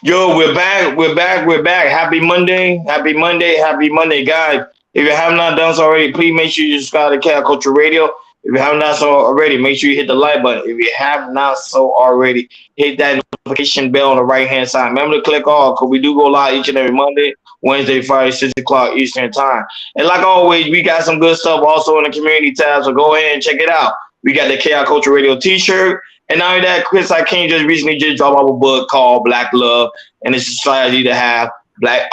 Yo, we're back. We're back. We're back. Happy Monday. Happy Monday. Happy Monday, guys. If you have not done so already, please make sure you subscribe to Cat Culture Radio. If you have not so already, make sure you hit the like button. If you have not so already, hit that notification bell on the right hand side. Remember to click all because we do go live each and every Monday, Wednesday, Friday, 6 o'clock Eastern time. And like always, we got some good stuff also in the community tab. So go ahead and check it out. We got the Chaos Culture Radio T-shirt. And not only that, Chris I King just recently just dropped off a book called Black Love, and it's a strategy to have black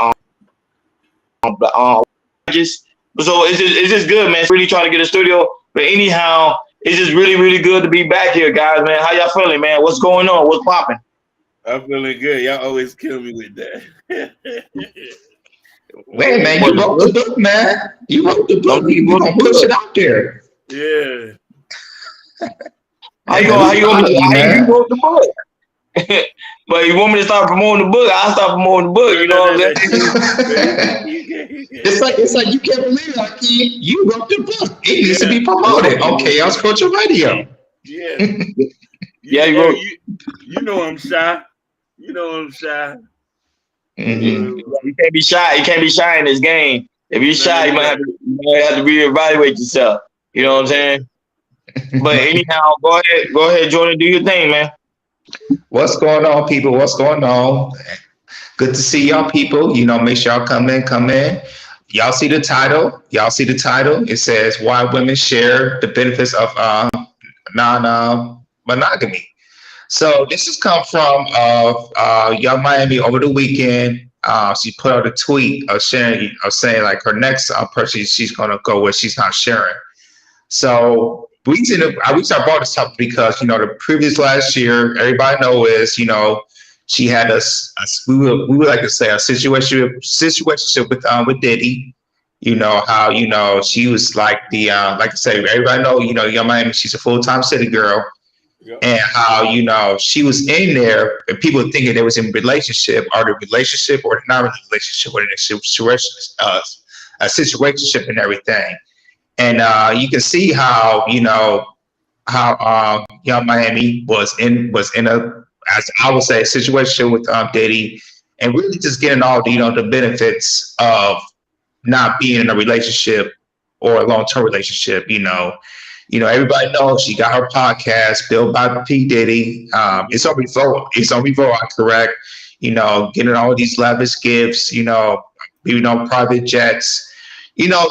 just so it's just good, man. It's really trying to get a studio, but anyhow, it's just really good to be back here, guys, man. How y'all feeling, man? What's going on? What's popping? I'm feeling good. Y'all always kill me with that. Wait, man, you wrote the book, man. You wrote the book. You gonna push it out there. Yeah. How you wrote the book? But you want me to start promoting the book? I'll start promoting the book. You know what I'm saying? it's like you can't believe like you wrote the book. It needs to be promoted on Chaos Culture Radio. Yeah. Yeah, you wrote. You know I'm shy. You know I'm shy. Mm-hmm. You can't be shy. You can't be shy in this game. If you're shy, you might have to reevaluate yourself. You know what I'm saying? But anyhow, go ahead, Jordan, do your thing, man. What's going on, people? What's going on? Good to see y'all, people. Make sure y'all come in. Y'all see the title? It says why women share the benefits of non-monogamy. So this has come from Young Miami over the weekend. She put out a tweet of saying like her next person she's gonna go with, she's not sharing. So I brought this up because the previous last year, everybody knows is she had we would like to say a situationship with Diddy. How she was like the like I say, everybody know Young Miami, she's a full-time city girl. Yep. And how she was in there and people thinking they was in relationship or not relationship or in a situationship and everything. And you can see how Young Miami was in a, as I would say, a situation with Diddy, and really just getting all the benefits of not being in a relationship or a long-term relationship. Everybody knows she got her podcast built by P. Diddy. It's on Revo, correct? Getting all these lavish gifts. Private jets.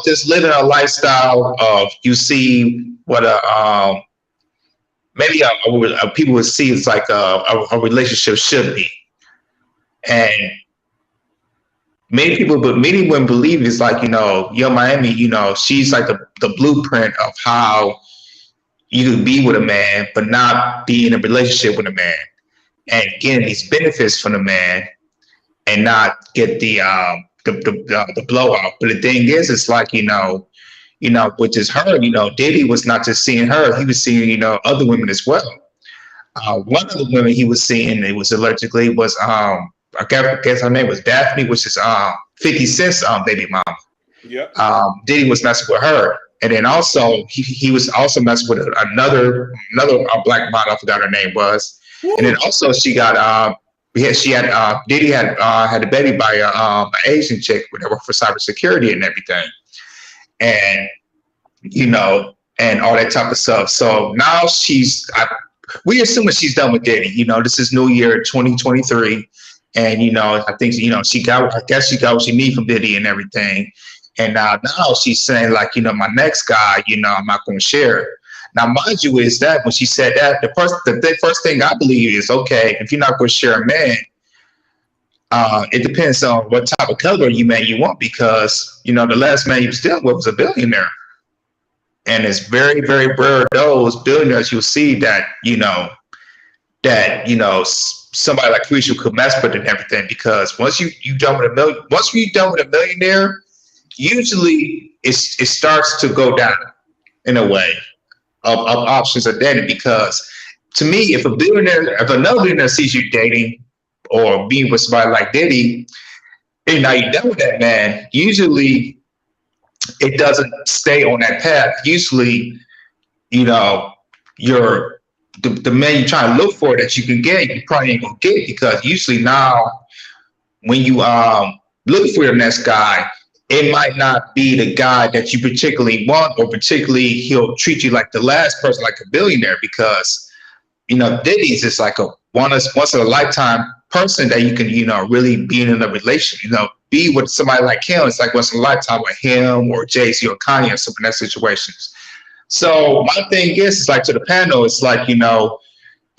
Just living a lifestyle of you see what maybe people would see it's like a relationship should be, and many women believe it's like Young Miami. She's like the blueprint of how you could be with a man, but not be in a relationship with a man, and getting these benefits from the man, and not get the blowout. But the thing is, it's like which is her. Diddy was not just seeing her; he was seeing other women as well. One of the women he was seeing, it was allegedly was I guess her name was Daphne, which is 50 Cent's baby mama. Yep. Diddy was messing with her, and then also he was also messing with another black model. I forgot her name was. Woo. And then also she got Diddy had a baby by an Asian chick with her for cybersecurity and everything, and and all that type of stuff. So now we assuming she's done with Diddy. This is New Year 2023, and I think she got what she need from Diddy and everything. And now she's saying like my next guy, I'm not going to share. Now, mind you, is that when she said that, the first thing I believe is, okay, if you're not going to share a man, it depends on what type of color you want, because the last man you was dealing with was a billionaire, and it's very, very rare those billionaires you'll see that somebody like Carisha could mess with and everything, because once you done with a millionaire, usually it starts to go down in a way of options are dating, because to me, if another billionaire sees you dating or being with somebody like Diddy, and now you're done with that man, usually it doesn't stay on that path. Usually, your the man you're trying to look for that you can get, you probably ain't gonna get, because usually now when you look for your next guy, it might not be the guy that you particularly want, or particularly he'll treat you like the last person, like a billionaire, because Diddy's is like a once in a lifetime person that you can really be in a relation, be with somebody like him. It's like once in a lifetime with him or Jay-Z or Kanye or some in that situations. So my thing is like, to the panel, it's like, do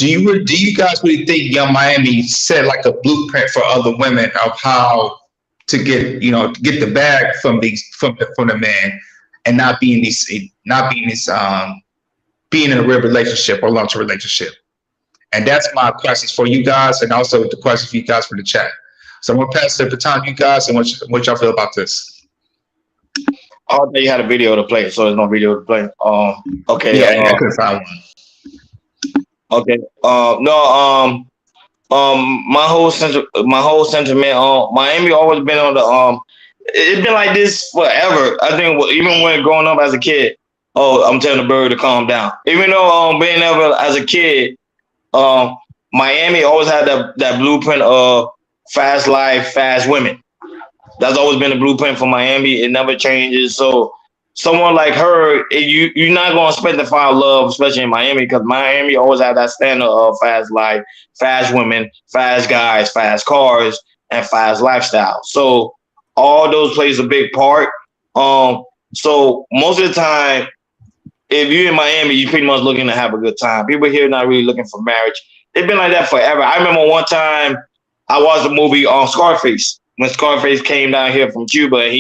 you guys really think Young Miami set like a blueprint for other women of how to get the bag from the man, and not being being in a real relationship or long-term relationship? And that's my questions for you guys, and also the questions for you guys for the chat. So I'm gonna pass the baton to you guys, and what y'all feel about this. I thought you had a video to play, so there's no video to play. Okay. Yeah, I couldn't find one. Okay. No. My whole sentiment. Miami always been on the. It's been like this forever. I think even when growing up as a kid. Oh, I'm telling the bird to calm down. Even though being ever as a kid, Miami always had that blueprint of fast life, fast women. That's always been the blueprint for Miami. It never changes. So someone like her, you're not gonna expect to find love, especially in Miami, because Miami always had that standard of fast life, fast women, fast guys, fast cars, and fast lifestyle. So all those plays a big part. So most of the time, if you're in Miami, you're pretty much looking to have a good time. People here not really looking for marriage. It's been like that forever. I remember one time I watched a movie on Scarface, when Scarface came down here from Cuba, and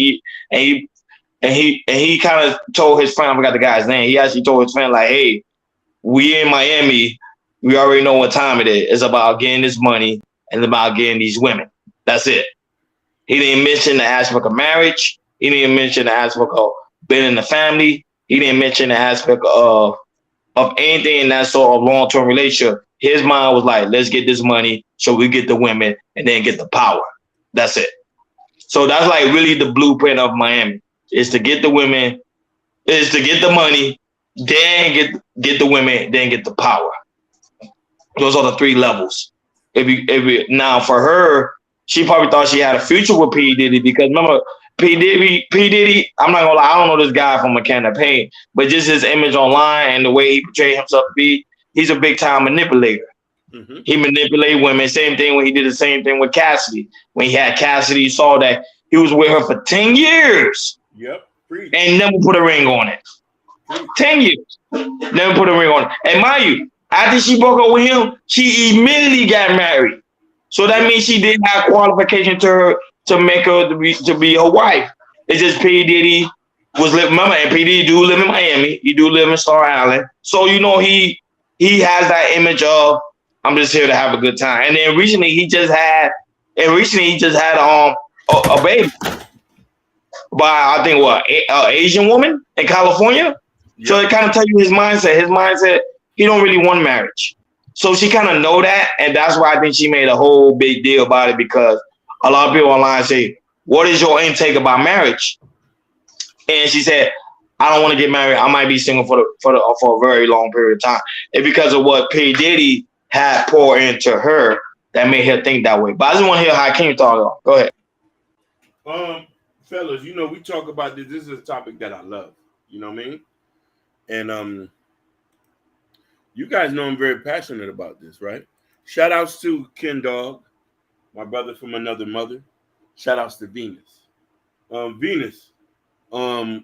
he kind of told his friend, I forgot the guy's name. He actually told his friend, like, hey, we in Miami, we already know what time it is. It's about getting this money and about getting these women. That's it. He didn't mention the aspect of marriage. He didn't mention the aspect of being in the family. He didn't mention the aspect of anything in that sort of long-term relationship. His mind was like, let's get this money so we get the women and then get the power. That's it. So that's like really the blueprint of Miami, is to get the women, is to get the money, then get the women, then get the power. Those are the three levels. Now for her, she probably thought she had a future with P. Diddy, because remember, P. Diddy, I'm not gonna lie, I don't know this guy from a can of paint, but just his image online and the way he portrayed himself to be, he's a big time manipulator. Mm-hmm. He manipulated women. Same thing when he did the same thing with Cassidy. When he had Cassidy, you saw that he was with her for 10 years. Yep. And never put a ring on it. 10 years. Never put a ring on it. And mind you, after she broke up with him, she immediately got married. So that means she didn't have qualification to make her to be her wife. It's just P. Diddy was living. Remember, and P. Diddy do live in Miami. He do live in Star Island. So he has that image of, I'm just here to have a good time. And then recently he just had a baby by, I think, Asian woman in California. Yep. So it kind of tells you his mindset. His mindset, he don't really want marriage. So she kind of know that, and that's why I think she made a whole big deal about it, because a lot of people online say, what is your intake about marriage? And she said, I don't want to get married. I might be single for a very long period of time. And because of what P. Diddy had poured into her, that made her think that way. But I just want to hear how King thought. Go ahead. Fellas, we talk about this. This is a topic that I love. You know what I mean? And you guys know I'm very passionate about this, right? Shout outs to Ken Dog, my brother from another mother. Shout outs to Venus. Venus, I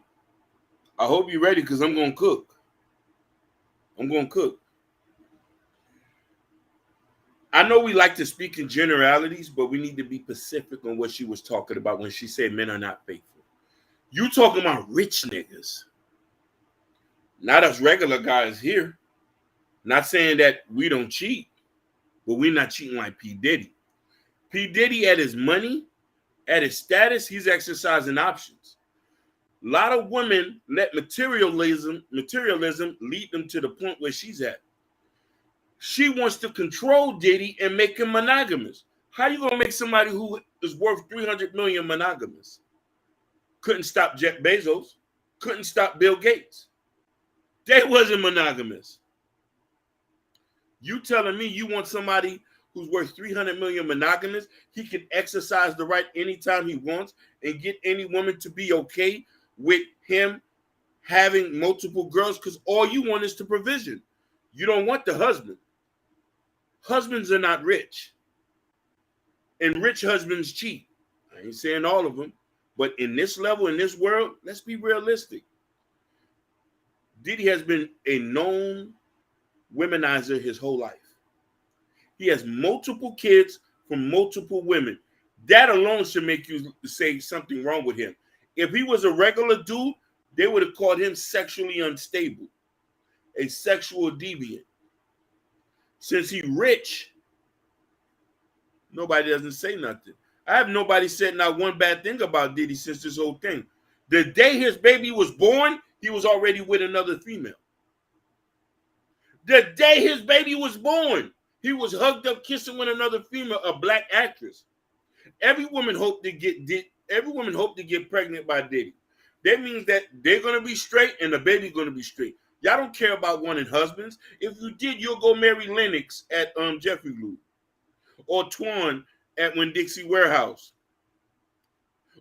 hope you're ready, because I'm going to cook. I know we like to speak in generalities, but we need to be specific on what she was talking about when she said men are not faithful. You talking about rich niggas, not us regular guys here. Not saying that we don't cheat, but we're not cheating like P. Diddy. P. Diddy, at his money, at his status, he's exercising options. A lot of women let materialism lead them to the point where she's at. She wants to control Diddy and make him monogamous. How you gonna make somebody who is worth 300 million monogamous? Couldn't stop Jeff Bezos. Couldn't stop Bill Gates. They wasn't monogamous. You telling me you want somebody who's worth 300 million monogamous? He can exercise the right anytime he wants and get any woman to be okay with him having multiple girls, because all you want is the provision. You don't want the husband. Husbands are not rich. And rich husbands cheat. I ain't saying all of them, but in this level, in this world, let's be realistic. Diddy has been a known womanizer his whole life. He has multiple kids from multiple women. That alone should make you say something wrong with him. If he was a regular dude, they would have called him sexually unstable, a sexual deviant. Since he's rich, nobody doesn't say nothing. I have nobody said not one bad thing about Diddy since this whole thing. The day his baby was born, he was already with another female. The day his baby was born, he was hugged up, kissing with another female, a black actress. Every woman hoped to get pregnant by Diddy. That means that they're gonna be straight and the baby's gonna be straight. Y'all don't care about wanting husbands. If you did, you'll go marry Lennox at Jeffrey Lou, or Twan at Winn-Dixie Warehouse,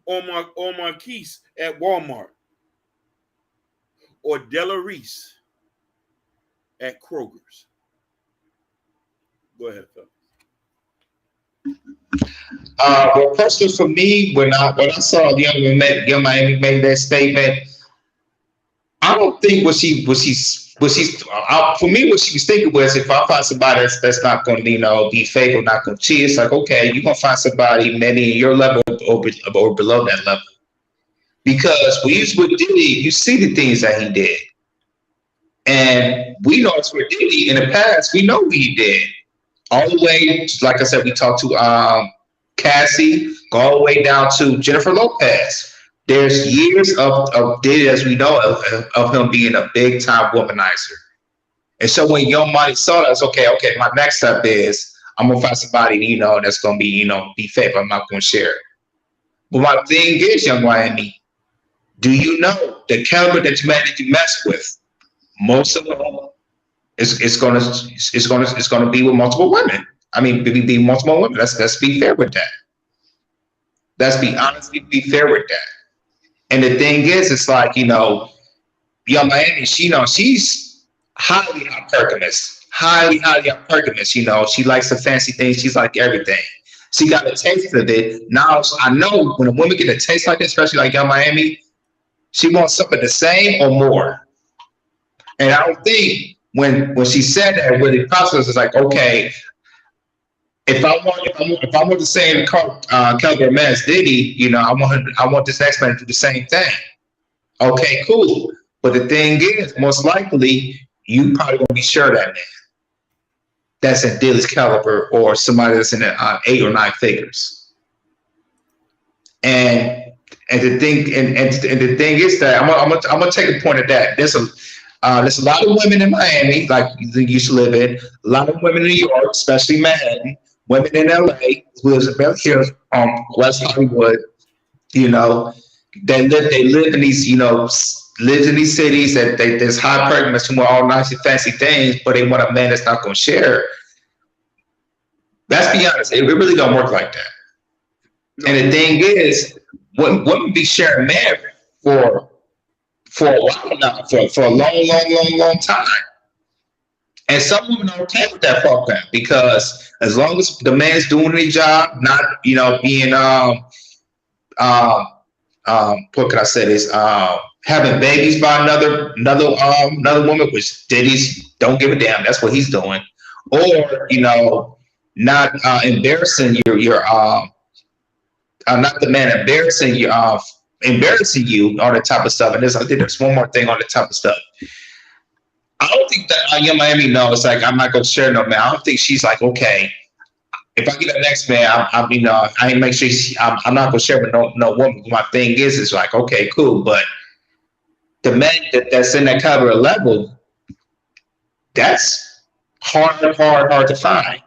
or Marquise at Walmart, or Della Reese at Kroger's. Go ahead, Phil. Well, personally for me, when I saw Young Miami make that statement, I don't think what she for me what she was thinking was, if I find somebody that's not going to be faithful, not going to cheat, it's like, okay, you're going to find somebody maybe in your level or below that level, because when you was with Diddy, you see the things that he did, and we know it's with Diddy in the past. We know what he did. All the way, like I said, we talked to Cassie, go all the way down to Jennifer Lopez. There's years of Diddy, as we know, of him being a big time womanizer. And so when Young Money saw that, it's okay, my next step is I'm gonna find somebody, that's gonna be faithful. I'm not gonna share it. But my thing is, Young Miami, do you know the caliber that you mess with? Most of them, it's gonna be with multiple women. I mean, be multiple women. Let's be fair with that. Let's be honest. Be fair with that. And the thing is, it's like, Young Miami, she's highly hypergamous. Highly hypergamous. She likes the fancy things. She's like everything. She got a taste of it. Now I know when a woman get a taste like this, especially like Young Miami, she wants something the same or more. And I don't think when she said that, really process is like, okay, if I want the same caliber man as Diddy, I want this next man to do the same thing. Okay, cool. But the thing is, most likely, you probably won't be sure that man that's in Diddy's caliber or somebody that's in 8 or 9 figures. And the thing is that I'm gonna take a point of that. There's a lot of women in Miami, like you used to live in. A lot of women in New York, especially Manhattan. Women in LA, who lives here West Hollywood. They live in these, lives in these cities that there's high pergamous who want all nice and fancy things, but they want a man that's not going to share. Let's be honest, it really don't work like that. No. And the thing is, women be sharing men for a while now, for a long time. And some women are okay with that program, because as long as the man's doing his job, not being what can I say this, having babies by another woman, which Diddy's don't give a damn. That's what he's doing, or not embarrassing your not the man embarrassing you, all that type of stuff. And I think there's one more thing on the type of stuff. I don't think that Young Miami knows. Like, I'm not gonna share no man. I don't think she's like, okay, if I get the next man, I make sure I'm not gonna share with no woman. My thing is like, okay, cool, but the man that's in that caliber level, that's hard to find.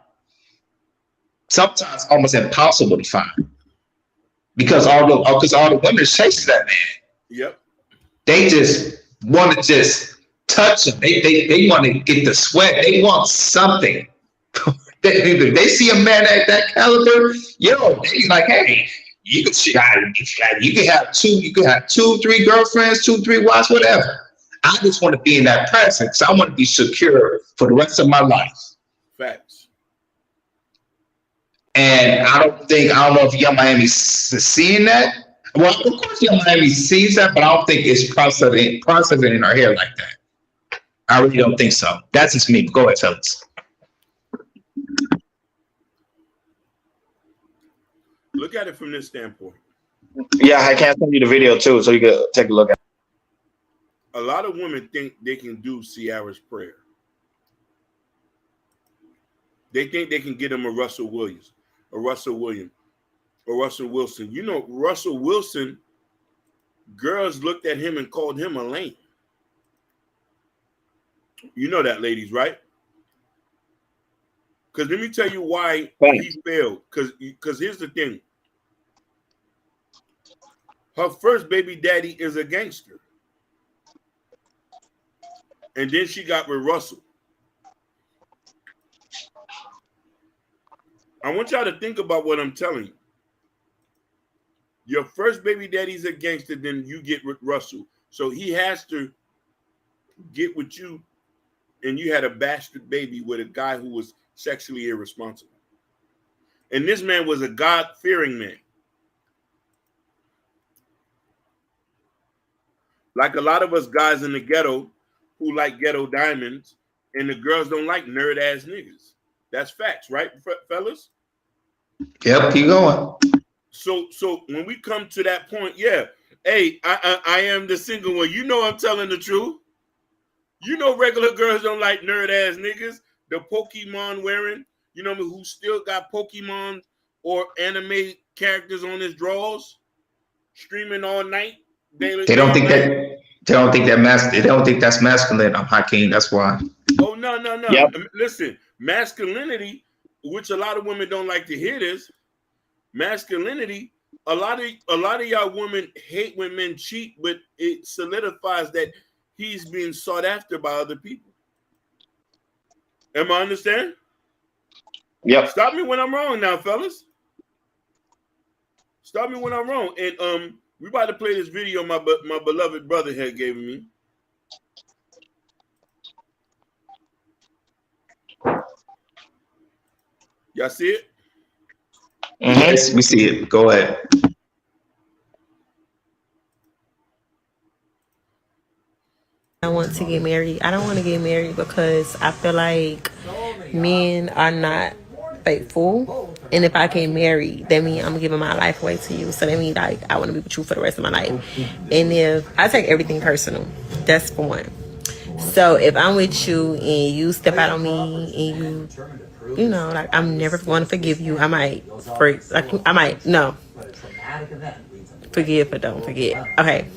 Sometimes almost impossible to find, because all the women chasing that man. Yep. They just want to touch them. They want to get the sweat. They want something. They see a man at that caliber, yo, they like, hey, you can have two, three girlfriends, two, three wives, whatever. I just want to be in that presence. I want to be secure for the rest of my life. Facts. And I don't know if Young Miami is seeing that. Well, of course, Young Miami sees that, but I don't think it's processing in our hair like that. I really don't think so. That's just me. Go ahead, fellas. Look at it from this standpoint. Yeah, I can send you the video too, so you can take a look at it. A lot of women think they can do Ciara's prayer. They think they can get him a Russell Williams, a Russell Williams, or Russell Wilson. You know, Russell Wilson, girls looked at him and called him a lame. You know that, ladies, right? Because let me tell you why he failed. Because here's the thing. Her first baby daddy is a gangster. And then she got with Russell. I want y'all to think about what I'm telling you. Your first baby daddy's a gangster, then you get with Russell. So he has to get with you, and you had a bastard baby with a guy who was sexually irresponsible. And this man was a God-fearing man. Like a lot of us guys in the ghetto who like ghetto diamonds, and the girls don't like nerd-ass niggas. That's facts, right, fellas? Yep, keep going. So when we come to that point, yeah, hey, I am the single one. You know I'm telling the truth. You know regular girls don't like nerd-ass niggas. The Pokemon wearing, you know, who still got Pokemon or anime characters on his drawers, streaming all night. They don't think that's masculine. I'm Hakeem. That's why. Oh no. Yep. Listen, masculinity, which a lot of women don't like to hear this. Masculinity, a lot of y'all women hate when men cheat, but it solidifies that he's being sought after by other people. Am I understand? Yep. Stop me when I'm wrong now, fellas. Stop me when I'm wrong. And we about to play this video my beloved brother had given me. Y'all see it? Yes, we see it. Go ahead. I want to get married. I don't want to get married because I feel like men are not faithful. And if I get married, that means I'm giving my life away to you. So that means like I want to be with you for the rest of my life. And if I take everything personal, that's for one. So if I'm with you and you step out on me and you know, like I'm never going to forgive you. I might forgive but don't forget. Okay.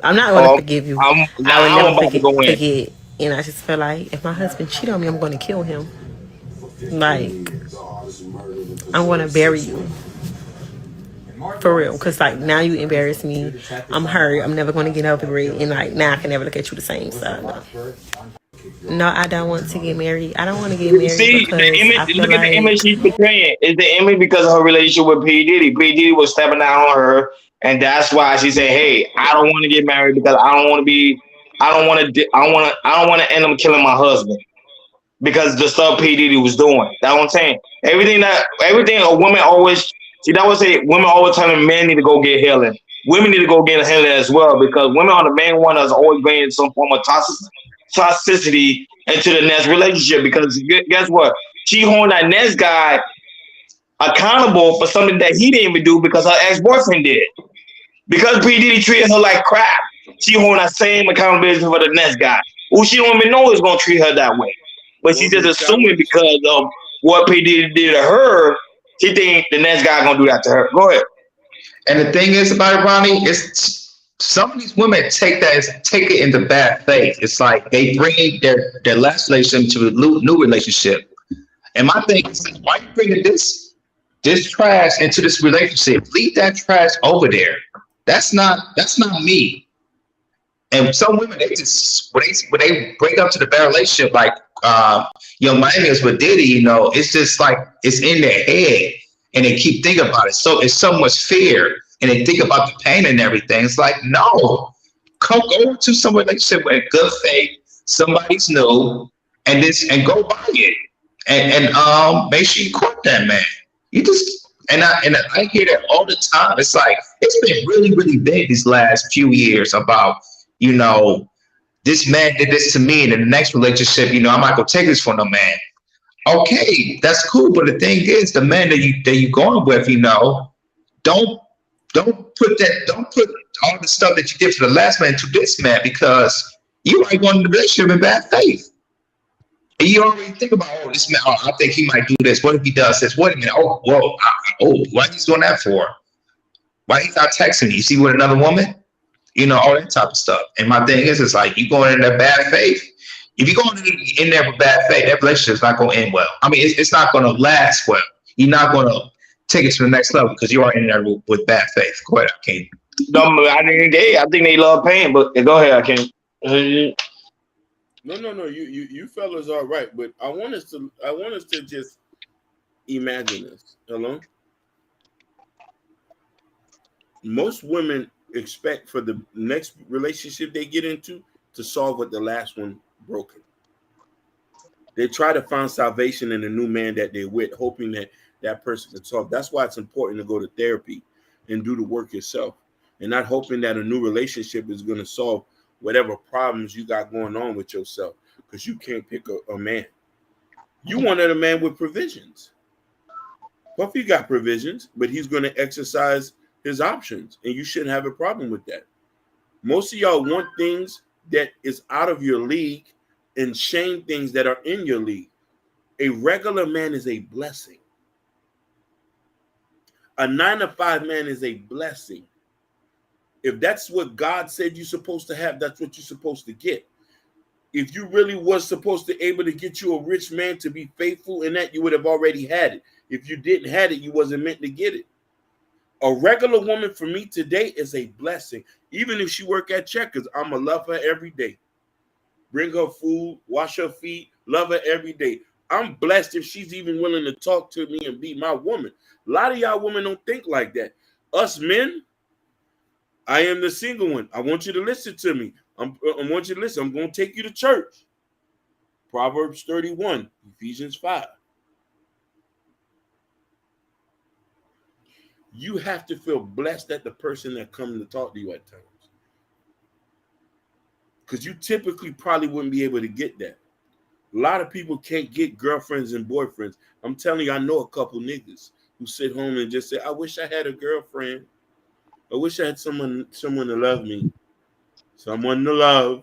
I'm not going to forgive you. I would never forget. And I just feel like if my husband cheated on me, I'm going to kill him. Like, I'm going to bury you. For real. Because, like, now you embarrass me. I'm hurt. I'm never going to get over it. And, like, now I can never look at you the same. So, no, I don't want to get married. I don't want to get married. See, the image, look at the image she's portraying. It's the image because of her relationship with P. Diddy. P. Diddy was stepping out on her. And that's why she said, "Hey, I don't want to get married because I don't want to end up killing my husband because the stuff P. Diddy was doing." That's what I'm saying. Everything a woman always see. That would say women always telling men need to go get healing. Women need to go get healing as well because women are the main one that's always bringing some form of toxicity into the next relationship. Because guess what? She holding that next guy accountable for something that he didn't even do because her ex-boyfriend did. Because P. Diddy treated her like crap, she holding that same accountability for the next guy, who she don't even know is going to treat her that way. But she just assuming because of what P. Diddy did to her, she think the next guy going to do that to her. Go ahead. And the thing is about it, Ronnie, is some of these women take it into bad faith. It's like they bring their last relationship to a new relationship. And my thing is, why are you bringing this trash into this relationship? Leave that trash over there. That's not me. And some women, they just when they break up to the bad relationship, like Miami is with Diddy, it's just like it's in their head, and they keep thinking about it. So it's so much fear, and they think about the pain and everything. It's like, no, go to some relationship with good faith, somebody's new, and go buy it, and make sure you court that man. You just and I hear that all the time. It's like it's been really, really big these last few years about, this man did this to me, and in the next relationship, I'm not gonna take this for no man. Okay, that's cool, but the thing is, the man that you going with, don't put all the stuff that you did for the last man to this man, because you already going into the relationship in bad faith. And you already think about, this man, I think he might do this. What if he does this? Wait a minute, what he's doing that for? Why he's not texting me? You see with another woman? All that type of stuff. And my thing is, it's like, you going in there bad faith. If you're going in there with bad faith, that relationship is not going to end well. I mean, it's not going to last well. You're not going to take it to the next level because you are in there with bad faith. Go ahead, King. No, I think they love pain, but go ahead, King. No. You fellas are right, but I want us to just imagine this. Hello? Most women expect for the next relationship they get into to solve what the last one broken. They try to find salvation in the new man that they're with, hoping that person can solve. That's why it's important to go to therapy and do the work yourself, and not hoping that a new relationship is going to solve whatever problems you got going on with yourself, because you can't pick a man. You wanted a man with provisions. Puffy got provisions, but he's going to exercise his options, and you shouldn't have a problem with that. Most of y'all want things that is out of your league and shame things that are in your league. A regular man is a blessing. A 9-to-5 man is a blessing. If that's what God said you're supposed to have, that's what you're supposed to get. If you really was supposed to able to get you a rich man to be faithful in that, you would have already had it. If you didn't have it, you wasn't meant to get it. A regular woman for me today is a blessing. Even if she work at Checkers, I'm going to love her every day. Bring her food, wash her feet, love her every day. I'm blessed if she's even willing to talk to me and be my woman. A lot of y'all women don't think like that. Us men, I am the single one. I want you to listen to me. I want you to listen. I'm going to take you to church. Proverbs 31, Ephesians 5. You have to feel blessed that the person that comes to talk to you at times. Because you typically probably wouldn't be able to get that. A lot of people can't get girlfriends and boyfriends. I'm telling you, I know a couple niggas who sit home and just say, I wish I had a girlfriend. I wish I had someone to love me. Someone to love.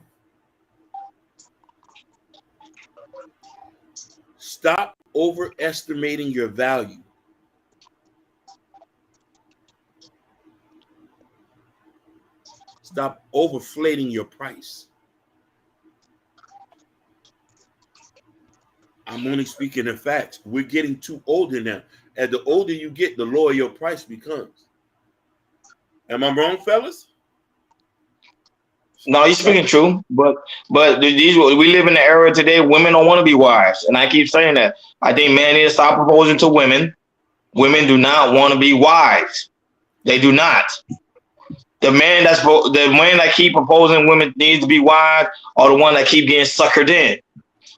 Stop overestimating your value. Stop overflating your price. I'm only speaking in facts. We're getting too older now. As the older you get, the lower your price becomes. Am I wrong, fellas? No, you're speaking true, but we live in the era today. Women don't want to be wives, and I keep saying that. I think men need to stop proposing to women. Women do not want to be wives. They do not. The man that keep proposing women needs to be wives, or the one that keep getting suckered in.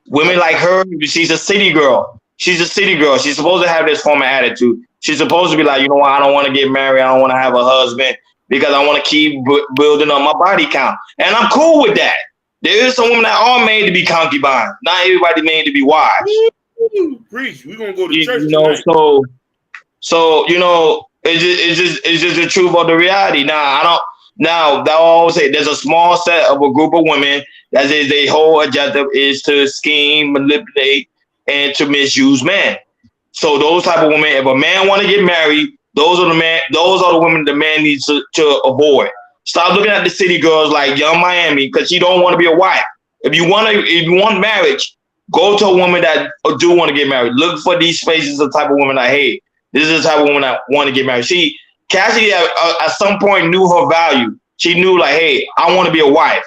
Women like her, she's a city girl. She's a city girl. She's supposed to have this form of attitude. She's supposed to be like, you know what? I don't want to get married. I don't want to have a husband because I want to keep building up my body count. And I'm cool with that. There is some women that are made to be concubines. Not everybody made to be wives. Preach. We're gonna go to church tonight. So it's just the truth of the reality. Now that I always say there's a small set of a group of women that is their whole objective is to scheme, manipulate, and to misuse men. So those type of women, if a man want to get married, those are the women the man needs to avoid. Stop looking at the city girls like Young Miami because she don't want to be a wife. If you want marriage, go to a woman that do want to get married. Look for these spaces, the type of woman I hate. This is the type of woman that want to get married. Cassidy at some point knew her value. She knew like, hey, I want to be a wife.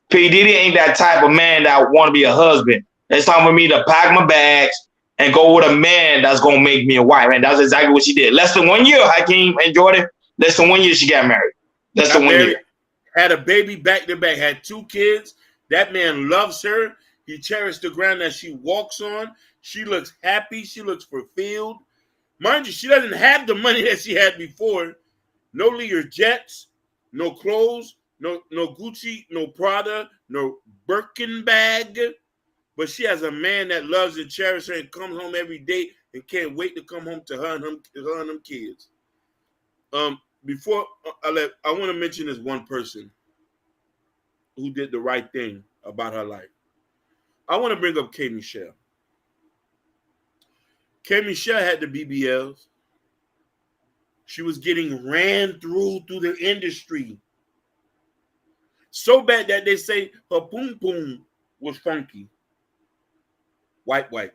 P. Diddy ain't that type of man that want to be a husband. It's time for me to pack my bags and go with a man that's gonna make me a wife. And that's exactly what she did. Less than 1 year, Hakeem and Jordan. Less than 1 year she got married. Less than 1 year. Had a baby back to back, had 2 kids. That man loves her. He cherished the ground that she walks on. She looks happy. She looks fulfilled. Mind you, she doesn't have the money that she had before. No Lear Jets, no clothes, no Gucci, no Prada, no Birkin bag. But she has a man that loves and cherishes her and comes home every day and can't wait to come home to her and them kids. Before I want to mention this one person who did the right thing about her life. I want to bring up K. Michelle. K. Michelle had the BBLs. She was getting ran through the industry. So bad that they say her poom poom was funky. White.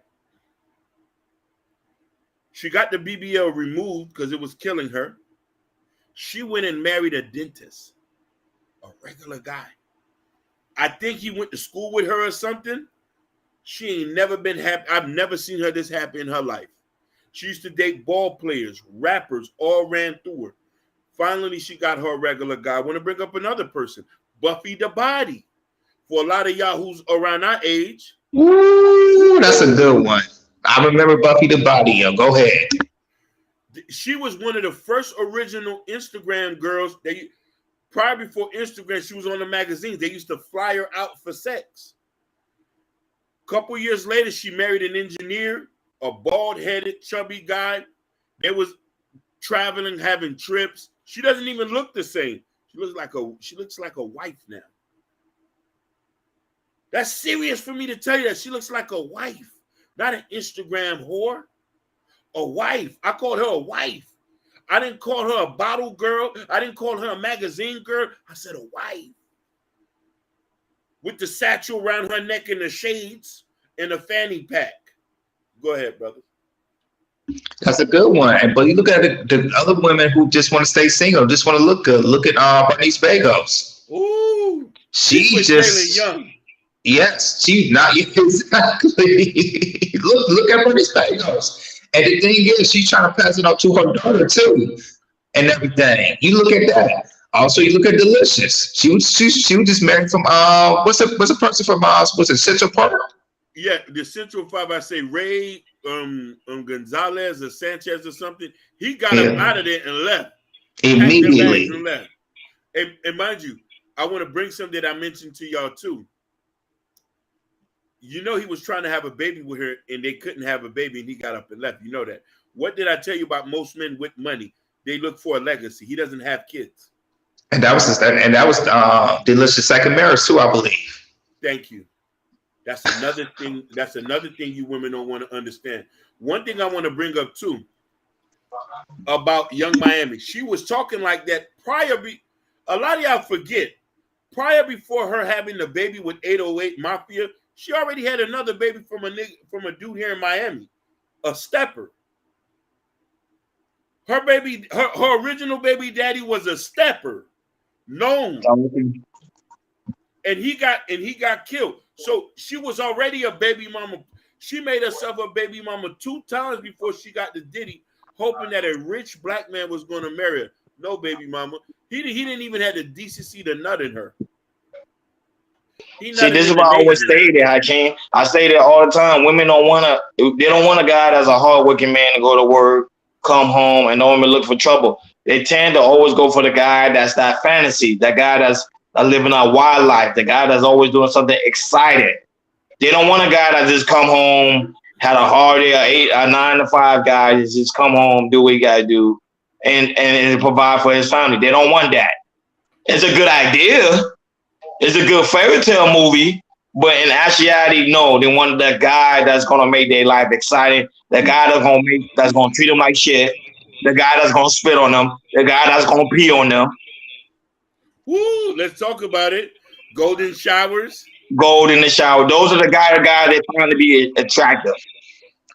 She got the BBL removed because it was killing her. She went and married a dentist, a regular guy. I think he went to school with her or something. She ain't never been happy. I've never seen her this happy in her life. She used to date ball players, rappers, all ran through her. Finally, she got her a regular guy. I want to bring up another person, Buffy the Body. For a lot of y'all who's around our age. Ooh, that's a good one. I remember Buffy the Body. Yo, go ahead. She was one of the first original Instagram girls. Prior before Instagram, she was on the magazines. They used to fly her out for sex. A couple years later, she married an engineer, a bald-headed, chubby guy. They was traveling, having trips. She doesn't even look the same. She looks like a wife now. That's serious for me to tell you that she looks like a wife, not an Instagram whore. A wife. I called her a wife. I didn't call her a bottle girl. I didn't call her a magazine girl. I said a wife. With the satchel around her neck and the shades and a fanny pack. Go ahead, brother. That's a good one. But you look at the other women who just want to stay single, just want to look good. Look at Bernice Bagos. Ooh. She just young. Yes, she's not exactly. look at Bernice Bagos. And the thing is, she's trying to pass it off to her daughter too, and everything. You look at that. Also, you look at Delicious. She was just married from what's a person from was it Central Park? Yeah, the Central Five. I say Ray Gonzalez or Sanchez or something. He got him out of there and left immediately. And left. And mind you, I want to bring something that I mentioned to y'all too. You know, he was trying to have a baby with her and they couldn't have a baby and he got up and left. You know that. What did I tell you about most men with money? They look for a legacy. He doesn't have kids. And that was Delicious second marriage too, I believe. Thank you. That's another thing. That's another thing you women don't want to understand. One thing I want to bring up too about Young Miami. She was talking like that a lot of y'all forget. Prior before her having the baby with 808 Mafia, she already had another baby from a dude here in Miami, a stepper. Her original baby daddy was a stepper, known, and he got killed. So she was already a baby mama. She made herself a baby mama 2 times before she got the Diddy, hoping that a rich black man was going to marry her. No, baby mama. He didn't even have the decency to nut in her. See, this is why I always say that, Hakeem. I say that all the time. Women don't want a guy that's a hardworking man to go to work, come home, and don't even look for trouble. They tend to always go for the guy that's that fantasy, that guy that's living a wild life, the guy that's always doing something exciting. They don't want a guy that just come home, had a hard day, a 9 to 5 guy, just come home, do what he got to do, and provide for his family. They don't want that. It's a good idea. It's a good fairy tale movie, but in actuality, no. They want the guy that's gonna make their life exciting. The guy that's gonna treat them like shit. The guy that's gonna spit on them. The guy that's gonna pee on them. Woo! Let's talk about it. Golden showers. Gold in the shower. Those are the guy that trying to be attractive.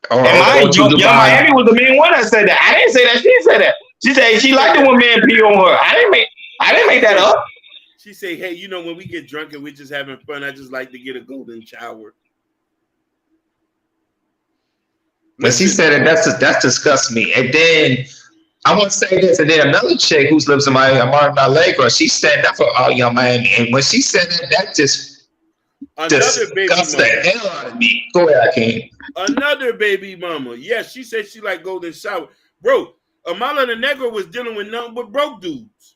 Young Miami was the main one that said that. I didn't say that. She said that. She said she liked it when men pee on her. I didn't make that up. She say, hey, you know, when we get drunk and we're just having fun, I just like to get a golden shower. But she said that disgusts me. And then I want to say this, and then another chick who lives in my girl, she stand up for all young Miami. And when she said that just disgusts the hell out of me. Go ahead, Akeem. Another baby mama. Yes, she said she like golden shower. Bro, Amala the Negro was dealing with nothing but broke dudes.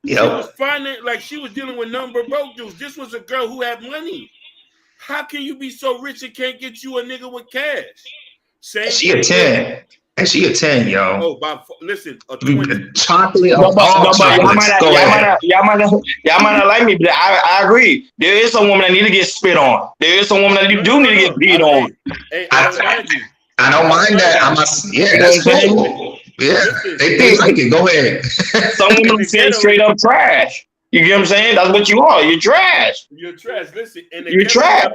Yep. She was finding, like, she was dealing with nothing but broke dudes. This was a girl who had money. How can you be so rich and can't get you a nigga with cash? She a 10. And she a 10, yo. Oh, listen, a 20. Chocolate. Y'all might not like me, but I agree. There is some woman that need to get spit on. There is some woman that do need to get beat on. Hey, I don't mind that. That's cool. Yeah, they think like it. Go ahead. Some women say straight up trash. You get what I'm saying? That's what you are. You're trash. You're trash. Listen, and you're trash.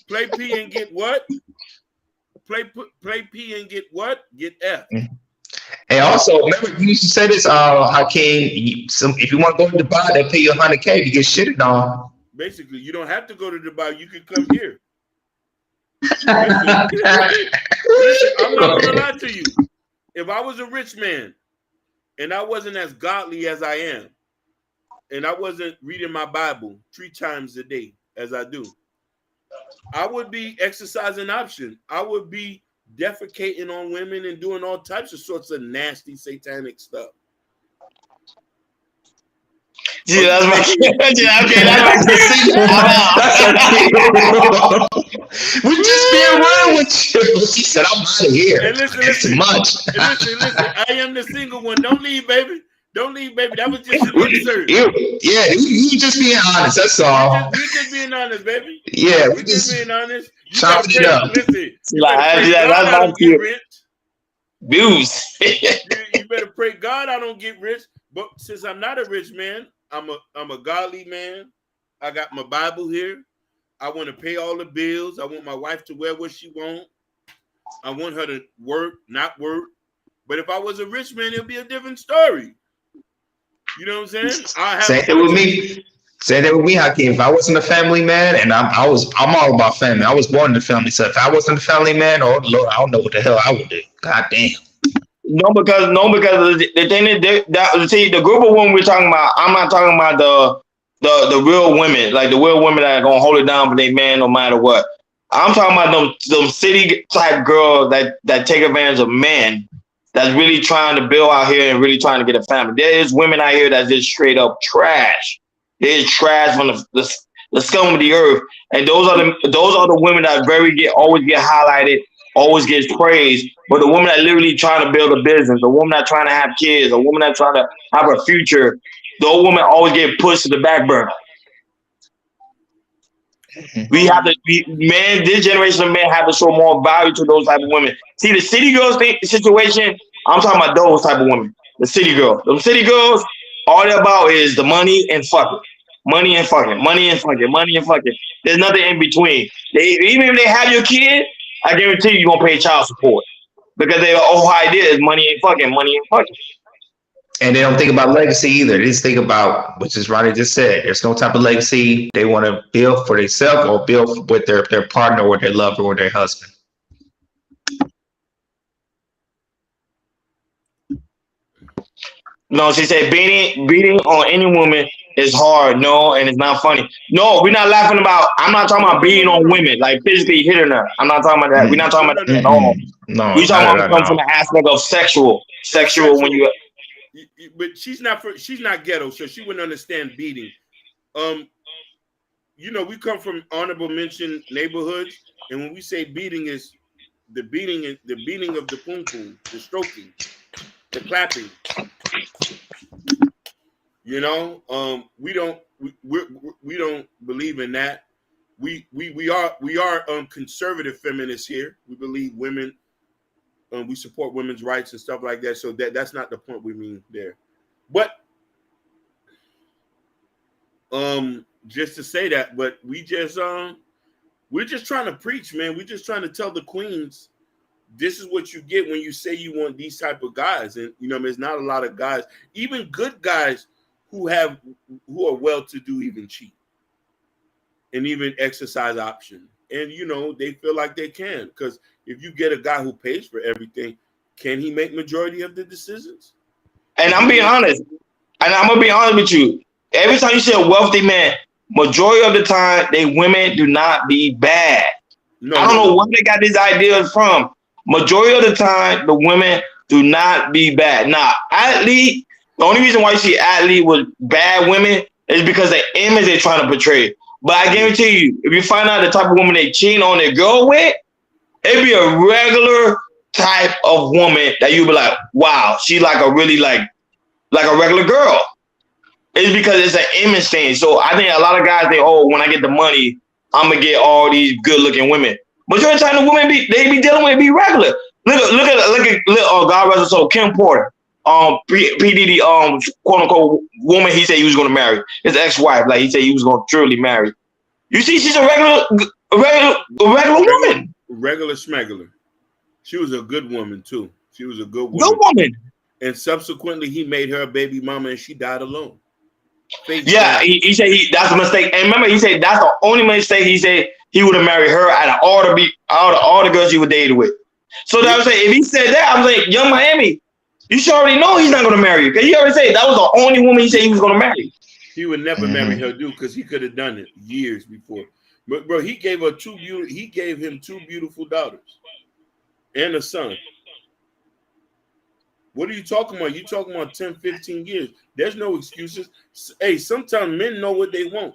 Play P and get what? Play P and get what? Get F. And also, remember, you used to say this, Hakeem, if you want to go to Dubai, they pay you $100K to get shitted on. Basically, you don't have to go to Dubai. You can come here. Listen, I'm not going to lie to you. If I was a rich man and I wasn't as godly as I am, and I wasn't reading my Bible 3 times a day as I do, I would be exercising option. I would be defecating on women and doing all types of sorts of nasty satanic stuff. Yeah, that's my we just being real with you. She said, I'm out of here. And listen, much. listen. I am the single one. Don't leave, baby. Don't leave, baby. That was just an insert. You just being honest. That's all. You just being honest, baby. Yeah, we just being honest. Chopping it up. Listen, views. You better pray God I don't get rich. But since I'm not a rich man, I'm a godly man. I got my Bible here. I want to pay all the bills. I want my wife to wear what she wants. I want her to work, not work. But if I was a rich man, it'd be a different story. You know what I'm saying? Same thing with me. Same thing with me, Hakeem. If I wasn't a family man, and I'm all about family. I was born in the family. So if I wasn't a family man, oh Lord, I don't know what the hell I would do. God damn. No, because the thing is see the group of women we're talking about. I'm not talking about the real women, like the real women that are gonna hold it down for their man no matter what. I'm talking about them city type girls that take advantage of men that's really trying to build out here and really trying to get a family. There is women out here that's just straight up trash. There's trash from the scum of the earth, and those are the women that always get highlighted, always gets praised. But the woman that literally trying to build a business, the woman that trying to have kids, the woman that trying to have a future, those women always get pushed to the back burner. We have to, this generation of men have to show more value to those type of women. See, the city girls situation, I'm talking about those type of women. The city girls. Those city girls, all they're about is the money and fucking. Money and fucking. Money and fucking. Money and fucking. There's nothing in between. Even if they have your kid, I guarantee you're going to pay child support. Because their whole idea is money and fucking. Money and fucking. And they don't think about legacy either. They just think about, which is Ronnie just said, there's no type of legacy they want to build for themselves or build with their partner or their lover or their husband. No, she said beating on any woman is hard. No, and it's not funny. No, we're not laughing about. I'm not talking about beating on women, like physically hitting her. I'm not talking about that. We're not talking about that at all. No, we're talking about from the aspect of sexual when you. But she's not ghetto, so she wouldn't understand beating. We come from honorable mention neighborhoods, and when we say beating is the beating of the pum pum, the stroking, the clapping. We don't believe in that. We are conservative feminists here. We believe women. We support women's rights and stuff like that. So that's not the point we mean there. But just to say that, but we're just trying to preach, man. We're just trying to tell the queens this is what you get when you say you want these type of guys. And you know, there's not a lot of guys, even good guys who are well-to-do, even cheat and even exercise option. And you know, they feel like they can, because if you get a guy who pays for everything, can he make majority of the decisions? And I'm being honest, and I'm gonna be honest with you. Every time you see a wealthy man, majority of the time, they women do not be bad. I don't know where they got these ideas from. Majority of the time, the women do not be bad. Now, athlete, the only reason why you see athlete with bad women is because the image they're trying to portray. But I guarantee you, if you find out the type of woman they cheating on their girl with, it'd be a regular type of woman that you'd be like, wow, she like a really like a regular girl. It's because it's an image thing. So I think a lot of guys think, oh, when I get the money, I'm gonna get all these good looking women. But you're trying to women they be dealing with be regular. Look at God rest her soul, Kim Porter, P Diddy, quote unquote woman he said he was gonna marry, his ex-wife, like he said he was gonna truly marry. You see, she's a regular woman. Regular schmegular. She was a good woman too. She was a good woman. Good woman. And subsequently, he made her a baby mama, and she died alone. Yeah, he said that's a mistake. And remember, he said that's the only mistake. He said he would have married her out of all the girls he would date with. So that I was saying, if he said that, I was like, Young Miami, you should already know he's not going to marry you, because he already said that was the only woman he said he was going to marry. He would never marry her, dude, because he could have done it years before. But bro, he gave him two beautiful daughters and a son. What are you talking about? You talking about 10, 15 years. There's no excuses. Hey, sometimes men know what they want.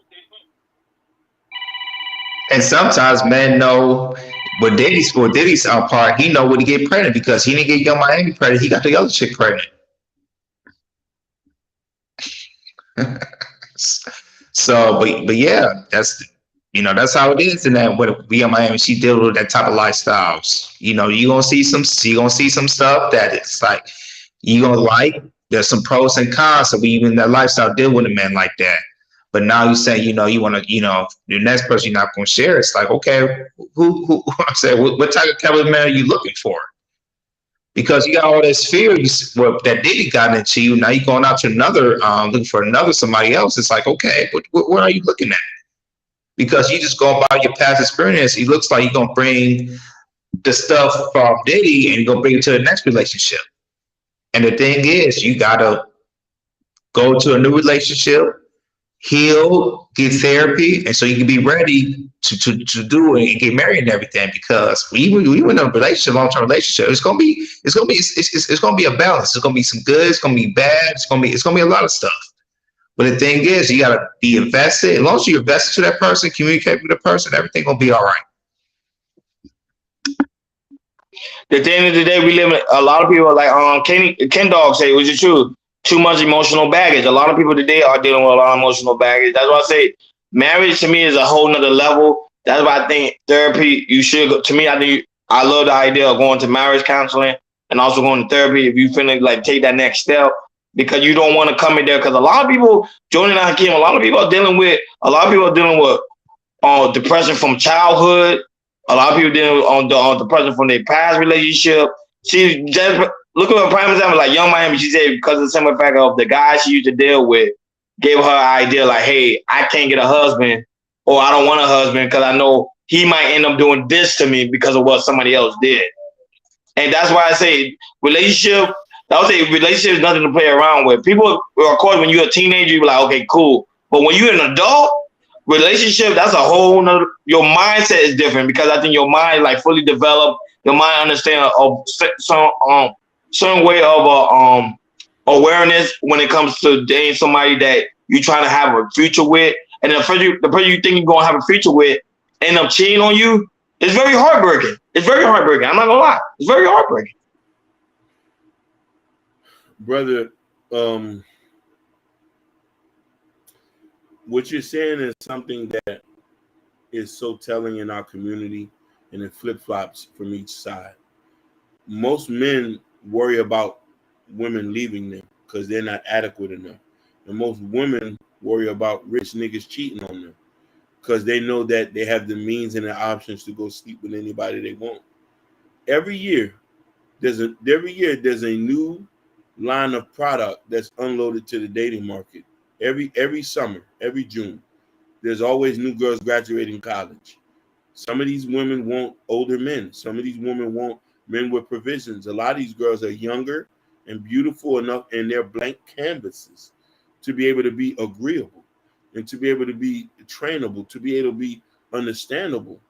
And sometimes men know what Diddy's part, he know when to get pregnant, because he didn't get Young Miami pregnant, he got the other chick pregnant. So, but yeah, that's how it is. And that when we in Miami, she deal with that type of lifestyles. You know, you gonna see some stuff that it's like you gonna like. There's some pros and cons. So we even that lifestyle deal with a man like that. But now you say, you want to, the next person you're not gonna share. It's like, okay, who I said, what type of caliber man are you looking for? Because you got all this fear that Diddy got into you. Now you're going out to another, looking for somebody else. It's like, okay, what are you looking at? Because you just go about your past experience. It looks like you're going to bring the stuff from Diddy and you're going to bring it to the next relationship. And the thing is, you got to go to a new relationship, heal, get therapy, and so you can be ready to do it and get married and everything. Because we in a relationship, long-term relationship, it's gonna be a balance. It's gonna be some good, it's gonna be bad, it's gonna be a lot of stuff. But the thing is, you gotta be invested. As long as you're invested to that person, communicate with the person, everything gonna be all right. At the end of the day, we live in a lot of people like Ken Dog say, which is true. Too much emotional baggage. A lot of people today are dealing with a lot of emotional baggage. That's why I say marriage to me is a whole nother level. That's why I think therapy, you should go. To me, I love the idea of going to marriage counseling and also going to therapy if you finna like take that next step, because you don't want to come in there. Because a lot of people, Jordan and Hakeem, a lot of people are dealing with depression from childhood. A lot of people dealing with depression from their past relationship. She just look at her prime example, like Young Miami. She said because of the simple fact of the guy she used to deal with gave her an idea like, hey, I can't get a husband, or I don't want a husband because I know he might end up doing this to me because of what somebody else did. And that's why I say relationship is nothing to play around with. People, of course, when you're a teenager, you're like, okay, cool. But when you're an adult, relationship, that's a whole nother, your mindset is different, because I think your mind like fully developed. Your mind understand of some certain way of awareness when it comes to dating somebody that you're trying to have a future with, and the person you think you're gonna have a future with end up cheating on you. It's very heartbreaking. It's very heartbreaking. I'm not gonna lie. It's very heartbreaking, brother. What you're saying is something that is so telling in our community, and it flip-flops from each side. Most men worry about women leaving them because they're not adequate enough. And most women worry about rich niggas cheating on them because they know that they have the means and the options to go sleep with anybody they want. Every year there's a new line of product that's unloaded to the dating market. Every summer, every June, there's always new girls graduating college. Some of these women want older men. Some of these women want men with provisions. A lot of these girls are younger and beautiful enough, and they're blank canvases to be able to be agreeable and to be able to be trainable, to be able to be understandable.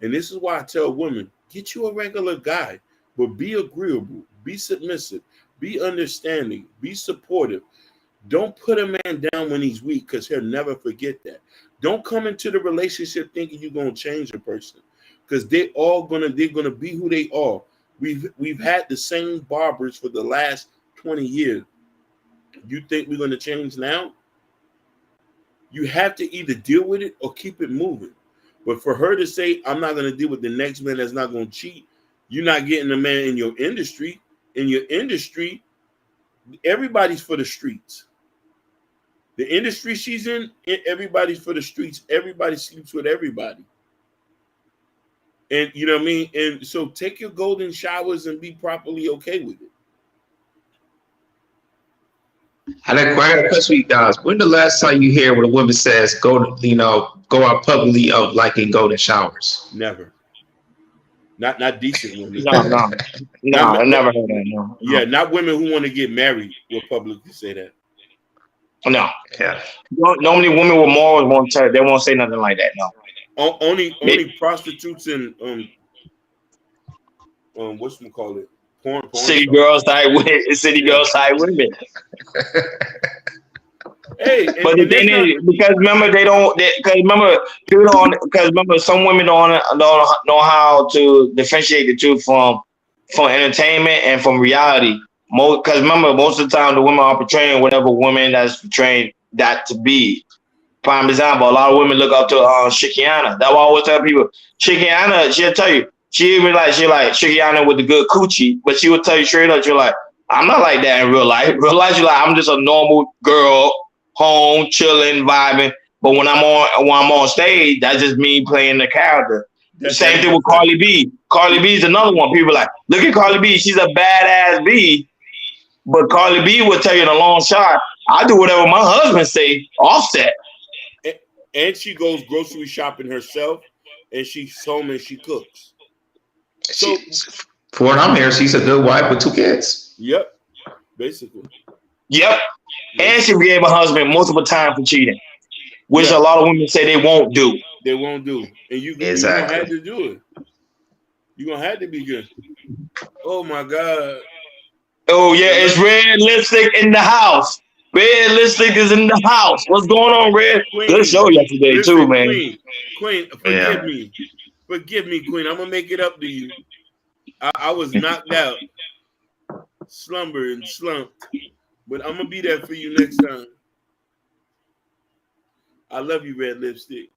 And this is why I tell women, get you a regular guy, but be agreeable, be submissive, be understanding, be supportive. Don't put a man down when he's weak, because he'll never forget that. Don't come into the relationship thinking you're gonna change a person, because they're gonna be who they are. We've had the same barbers for the last 20 years. You think we're gonna change now? You have to either deal with it or keep it moving. But for her to say, I'm not gonna deal with the next man that's not gonna cheat, you're not getting a man in your industry. In your industry, everybody's for the streets. The industry she's in, everybody's for the streets. Everybody sleeps with everybody. And you know what I mean? And so take your golden showers and be properly okay with it. I got a question for you guys. When the last time you hear when a woman says go out publicly of liking golden showers? Never. Not decent women. No, I never heard that. No. Yeah, not women who want to get married will publicly say that. No. Yeah. Normally, women with morals won't say nothing like that. No. Only prostitutes and whatchamacallit, porn city girls type women. Hey, but the thing is, because remember some women don't know how to differentiate the two from entertainment and from reality. Because remember, most of the time the women are portraying whatever woman that's portraying that to be. Prime example, a lot of women look up to Shikiana. That's why I always tell people, Shikiana, she'll tell you, she like Shikiana with the good coochie, but she will tell you straight up, you're like, I'm not like that in real life. Real life, you're like, I'm just a normal girl, home, chilling, vibing. But when I'm on stage, that's just me playing the character. The same thing with Cardi B. Cardi B is another one. People are like, look at Cardi B. She's a badass B. But Cardi B will tell you in a long shot, I do whatever my husband say, Offset. And she goes grocery shopping herself, and she's home and she cooks. So, for what I'm hearing, she's a good wife with 2 kids. Yep, basically. Yep. And she forgave her husband multiple times for cheating, which a lot of women say they won't do. They won't do. And you're going to have to do it. You're going to have to be good. Oh, my God. Oh, yeah, it's Red Lipstick in the house. Red Lipstick is in the house. What's going on, Red? Queen, good show yesterday, too, man. Queen, forgive me. Forgive me, Queen. I'm going to make it up to you. I was knocked out, slumber and slumped. But I'm going to be there for you next time. I love you, Red Lipstick.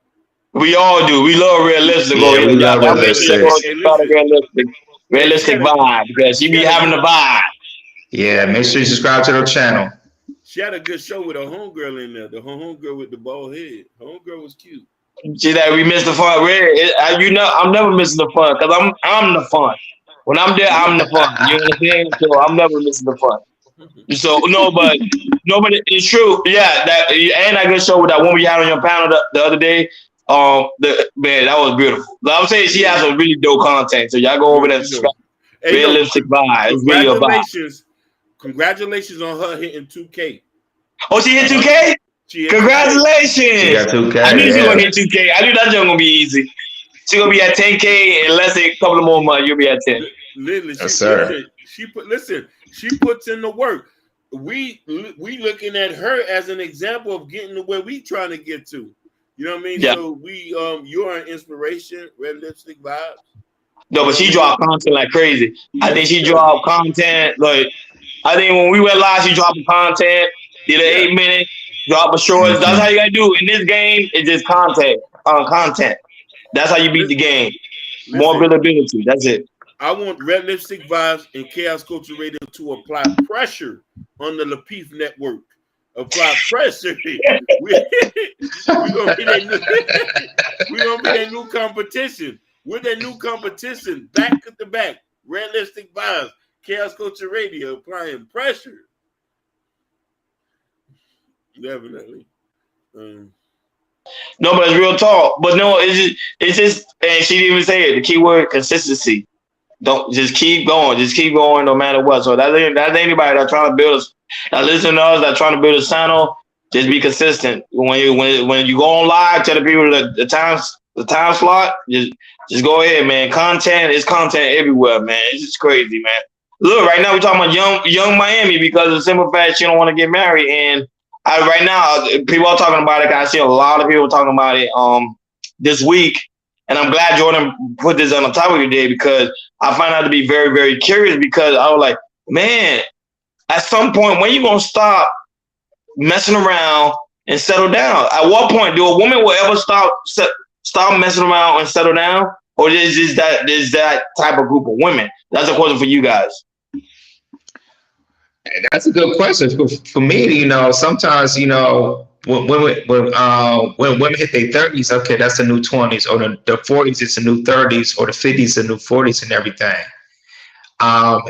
We all do. We love Red Lipstick. Yeah, we love Red Lipstick. Red Lipstick vibe, because she be having the vibe. Yeah, make sure you subscribe to her channel. She had a good show with her homegirl in there. The homegirl with the bald head. Her homegirl was cute. See that we missed the fun. I'm never missing the fun, because I'm the fun. When I'm there, I'm the fun. You know what I'm saying? So I'm never missing the fun. So but it's true. Yeah, and I good show with that one we had on your panel the other day. Man, that was beautiful. I'm saying she has some really dope content. So y'all go over there and subscribe. Red Lipstick vibe. It's really a vibe. Congratulations on her hitting 2K. Oh, she hit 2K? Congratulations. She got 2K. I knew she was going to hit 2K. I knew that joke going to be easy. She's going to be at 10K in less than a couple of more months. You'll be at 10. Yes, sir. She puts in the work. We looking at her as an example of getting to where we trying to get to. You know what I mean? Yeah. So you're an inspiration, Red Lipstick vibes. No, but she dropped content like crazy. I think she dropped content like I think when we went live, she dropped content, did an 8-minute, drop a short. That's how you gotta do in this game. It's just content. That's how you beat the game. More visibility. That's it. I want Red Lipstick Vibes and Chaos Culture Radio to apply pressure on the Lapeef Network. Apply pressure. We're gonna be that new competition. We're that new competition, back to back. Realistic vibes. Chaos Culture Radio applying pressure. Definitely. No, but it's real talk. But no, it's just, and she didn't even say it. The key word, consistency. Don't just keep going. Just keep going no matter what. So that's anybody that's trying to build us, that listen to us, that's trying to build a channel. Just be consistent. When you go on live, tell the people that the time slot. Just go ahead, man. Content is content everywhere, man. It's just crazy, man. Look, right now we're talking about young Miami because of the simple fact she don't want to get married, and right now people are talking about it. I see a lot of people talking about it this week, and I'm glad Jordan put this on the topic today because I find out to be very, very curious because I was like, man, at some point, when you gonna stop messing around and settle down? At what point do a woman will ever stop messing around and settle down, or is that type of group of women? That's a question for you guys. That's a good question. For me, sometimes, when women hit their 30s, okay, that's the new 20s, or the 40s, it's the new 30s, or the 50s, the new 40s, and everything.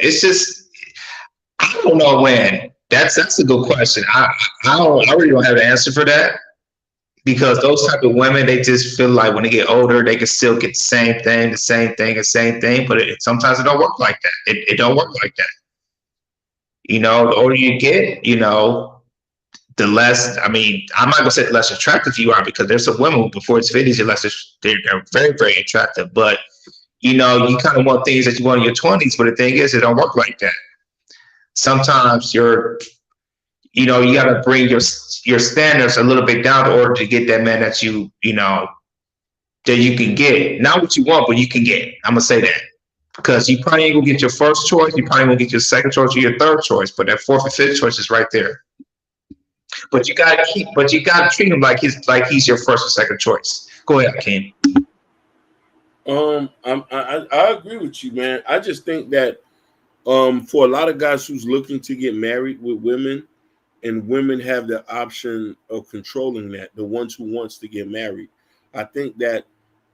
It's just, I don't know when. That's a good question. I really don't have an answer for that, because those type of women, they just feel like when they get older, they can still get the same thing, but sometimes it don't work like that. It don't work like that. The older you get, the less, I'm not gonna say the less attractive you are, because there's some women who before it's 50s, they're very, very attractive. But you kind of want things that you want in your 20s, but the thing is, it don't work like that. Sometimes you gotta bring your standards a little bit down in order to get that man that that you can get. Not what you want, but you can get. I'm gonna say that. Because you probably ain't gonna get your first choice, you probably won't get your second choice or your third choice, but that fourth and fifth choice is right there. But you gotta treat him like he's your first or second choice. Go ahead, Ken. I agree with you, man. I just think that for a lot of guys who's looking to get married with women, and women have the option of controlling that, the ones who wants to get married, I think that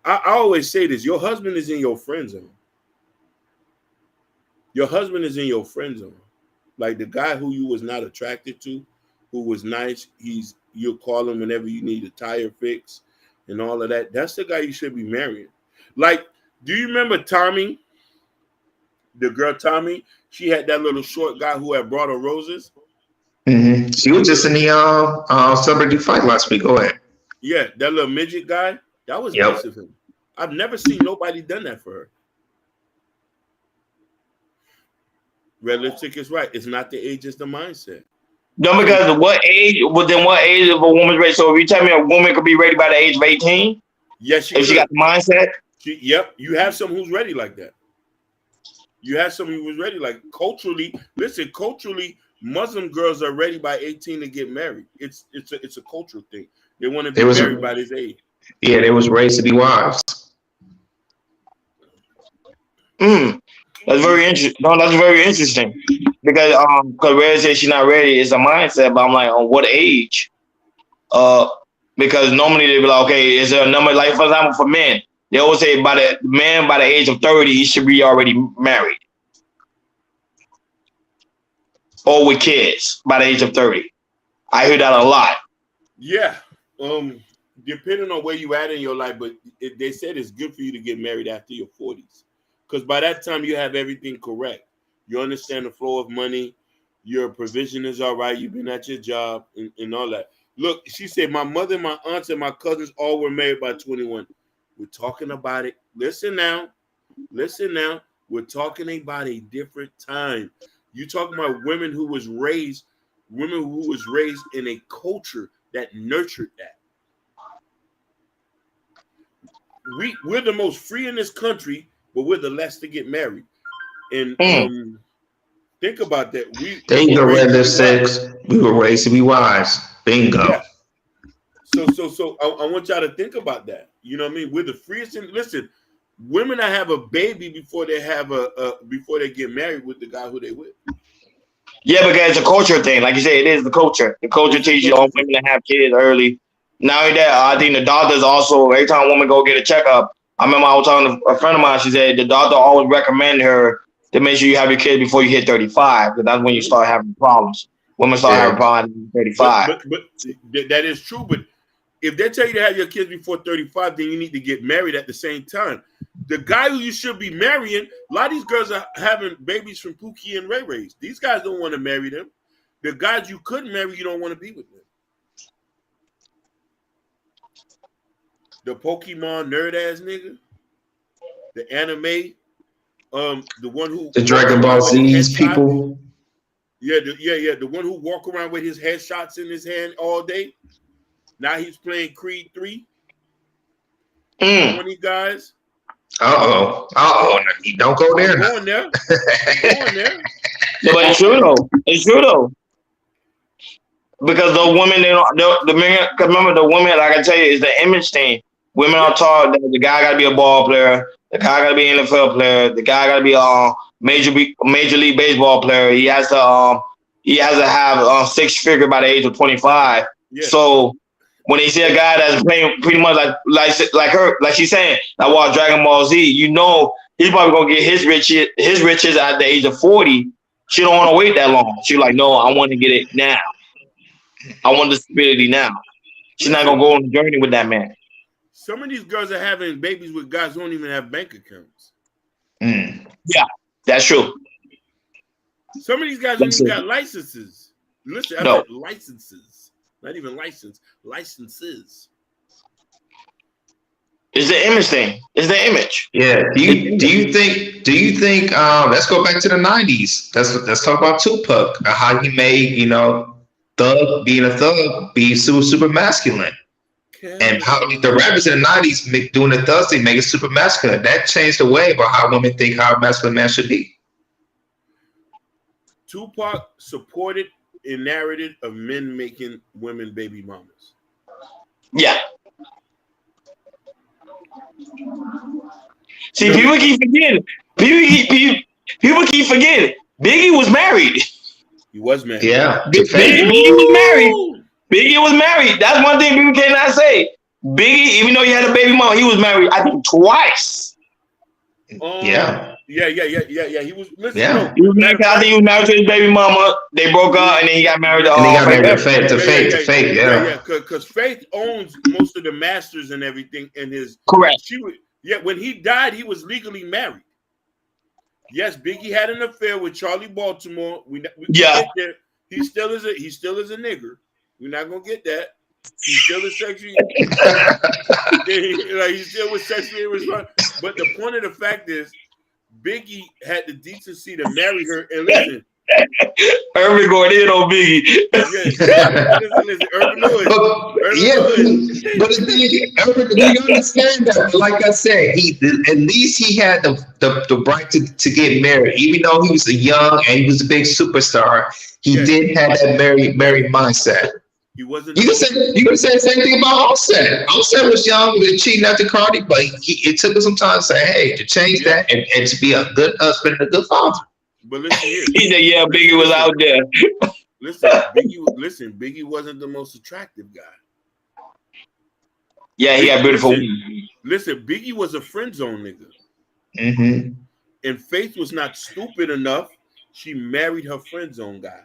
I always say this: your husband is in your friend zone. Your husband is in your friend zone. Like the guy who you was not attracted to, who was nice, you'll call him whenever you need a tire fix and all of that. That's the guy you should be marrying. Like, do you remember Tommy? The girl Tommy, she had that little short guy who had brought her roses. Mm-hmm. She was just in the celebrity fight last week. Go ahead. Yeah, that little midget guy. That was nice of him. I've never seen nobody done that for her. Realistic is right. It's not the age, it's the mindset. No, because what age of a woman's ready? So if you tell me a woman could be ready by the age of 18? Yes, if she got the mindset? Yep. You have someone who's ready like that. You have someone who was ready, like culturally. Listen, culturally, Muslim girls are ready by 18 to get married. It's a cultural thing. They want to be married by this age. Yeah, they was raised to be wives. That's very interesting. No, that's very interesting because Red said she's not ready. It's a mindset, but I'm like, on what age? Because normally they be like, okay, is there a number? Like for example, for men, they always say by the age of 30, he should be already married or with kids by the age of 30. I hear that a lot. Yeah, depending on where you at in your life, but they said it's good for you to get married after your 40s. Because by that time, you have everything correct. You understand the flow of money. Your provision is all right. You've been at your job and all that. Look, she said, my mother, my aunts, and my cousins all were married by 21. We're talking about it. Listen now. We're talking about a different time. You're talking about women who was raised in a culture that nurtured that. We're the most free in this country, but we're the last to get married. And think about that. There you go, Red Lip 6. We were raised to be wise. Bingo. Yeah. So I want y'all to think about that. You know what I mean? We're the freest. Listen, women that have a baby before they get married with the guy who they with. Yeah, because it's a culture thing. Like you said, it is the culture. The culture teaches all women to have kids early. Not only that, I think the doctors also, every time a woman go get a checkup, I remember I was talking to a friend of mine, she said the doctor always recommended her to make sure you have your kids before you hit 35, because that's when you start having problems. Women start having problems at 35. But that is true. But if they tell you to have your kids before 35, then you need to get married at the same time. The guy who you should be marrying, a lot of these girls are having babies from Pookie and Ray Ray's. These guys don't want to marry them. The guys you could marry, you don't want to be with them. The Pokemon nerd ass nigga, the anime, the one who the Dragon Ball Z's people. Yeah, the one who walk around with his headshots in his hand all day. Now he's playing Creed 3. 20 guys. Uh-oh. Don't go there. I'm going there. Yeah, but it's true though. Because the women, the men, remember the women, like I tell you, is the image thing. Women are taught that the guy got to be a ball player, the guy got to be an NFL player, the guy got to be a major league baseball player. He has to have 6 figure by the age of 25. Yeah. So when they see a guy that's playing pretty much like she's saying, like watch Dragon Ball Z, you know he's probably gonna get his riches at the age of 40. She don't want to wait that long. She's like, no, I want to get it now. I want the stability now. She's not gonna go on a journey with that man. Some of these girls are having babies with guys who don't even have bank accounts. Yeah, that's true. Some of these guys don't even got licenses. Listen, I said licenses, not even license, licenses. It's the image thing. It's the image. Yeah. Do you think? Let's go back to the 90s. Let's talk about Tupac. How he made being a thug be super masculine. And how the rappers in the 90s doing the thug thing make it super masculine. That changed the way about how women think how a masculine man should be. Tupac supported a narrative of men making women baby mamas. Yeah. See, people keep forgetting. People keep forgetting. Biggie was married. He was married. Yeah. Biggie was married. Biggie was married. That's one thing people cannot say. Biggie, even though he had a baby mama, he was married, I think, twice. Yeah. He was. Listen, yeah. I think he was married to his baby mama. They broke up, and then he got married to Faith. Yeah. Because Faith owns most of the masters and everything in his. Correct. When he died, he was legally married. Yes, Biggie had an affair with Charlie Baltimore. We get there. He still is a nigger. We're not gonna get that. He still is sexually. He still was sexually irresponsible. But the point of the fact is, Biggie had the decency to marry her. And listen, Irvin going in on Biggie. Listen, Irvin Lewis. But the thing, do you understand that? Like I said, at least he had the right to get married, even though he was a young and he was a big superstar. He did have that married mindset. He wasn't. You can say the same thing about Offset. Offset was young, was cheating after Cardi, but it took him some time to say, "Hey, to change that and to be a good husband and a good father." But listen here. He said, "Yeah, Biggie was out there." Biggie wasn't the most attractive guy. Yeah, he got beautiful. Listen, Biggie was a friend zone nigga. Mm-hmm. And Faith was not stupid enough. She married her friend zone guy.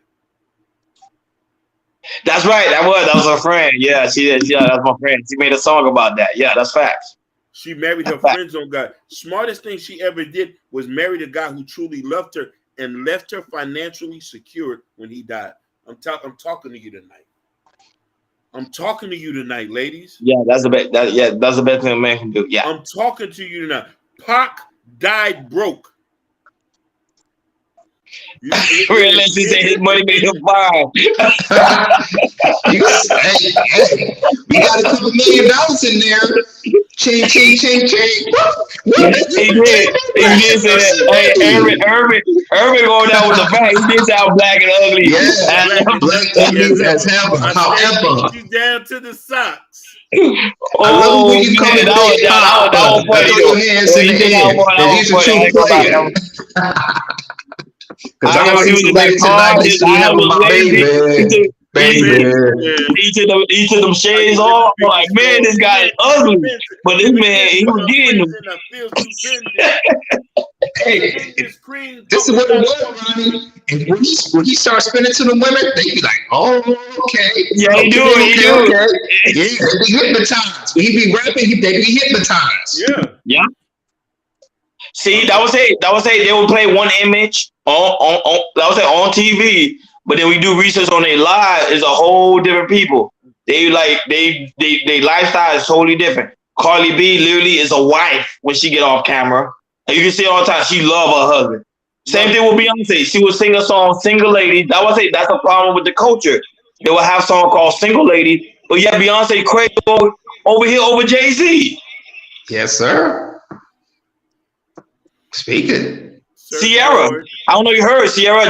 That's right. That was her friend. Yeah, she did. Yeah, that's my friend. She made a song about that. Yeah, that's facts. She married her friend zone guy. Smartest thing she ever did was marry the guy who truly loved her and left her financially secured when he died. I'm talking to you tonight. I'm talking to you tonight, ladies. Yeah, that's the best. That's the best thing a man can do. Yeah, I'm talking to you tonight. Pac died broke. Unless he said his money made him fine. You got a couple $1 million in there. Ching. He did say that. Hey, Irvin going down with the fact. He did sound black and ugly. Yeah, black ugly as hell. However, you down to the socks. Oh, man, that was funny. Your hands in the air. He's a true player. Because I want to see somebody tonight this weekend with my baby. He took them shades off. I'm like, man, this guy is ugly. But this man, he was getting them. Hey, this cream. this is what it was, Ronnie. And when he starts spinning to the women, they be like, "Oh, okay, Yeah, he do. okay. Yeah, they be hypnotized. When he be rapping, they be hypnotized. Yeah. See, that was it. They would play one image on that was it on TV, but then we do research on their live. It's a whole different people. They like they lifestyle is totally different. Carly B literally is a wife when she get off camera, and you can see all the time she love her husband. Same thing with Beyonce. She would sing a song "Single Lady." That was it. That's a problem with the culture. They would have a song called "Single Lady," but yeah, Beyonce crazy over here over Jay-Z. Yes, sir. Speaking. Sierra, I don't know if you heard, Sierra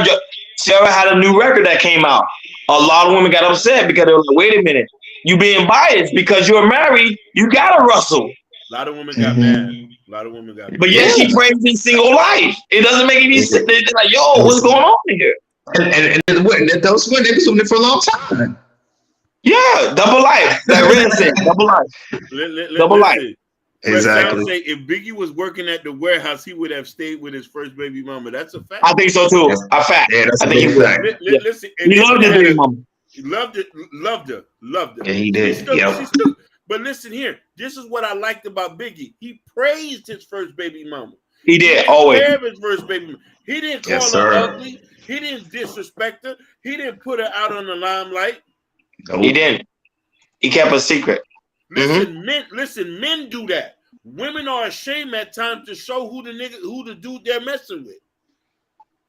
had a new record that came out. A lot of women got upset because they were like, wait a minute, you being biased because you're married, you gotta rustle. A lot of women got mad. A lot of women got mad. But yet she praising single life. It doesn't make any sense. They're like, yo, what's going on here? And those were niggas doing it for a long time. Yeah, double life. Like Red said, double life. Double life. Exactly. Say if Biggie was working at the warehouse, he would have stayed with his first baby mama. That's a fact. I think so too. A fact. Yeah, that's I think a fact. Listen, he loved his baby mama. He loved her. Yeah, he did. But listen here, this is what I liked about Biggie. He praised his first baby mama. He did always. His first baby mama. He didn't call her ugly. He didn't disrespect her. He didn't put her out on the limelight. Nope. He didn't. He kept a secret. Listen, men do that. Women are ashamed at times to show who the dude they're messing with.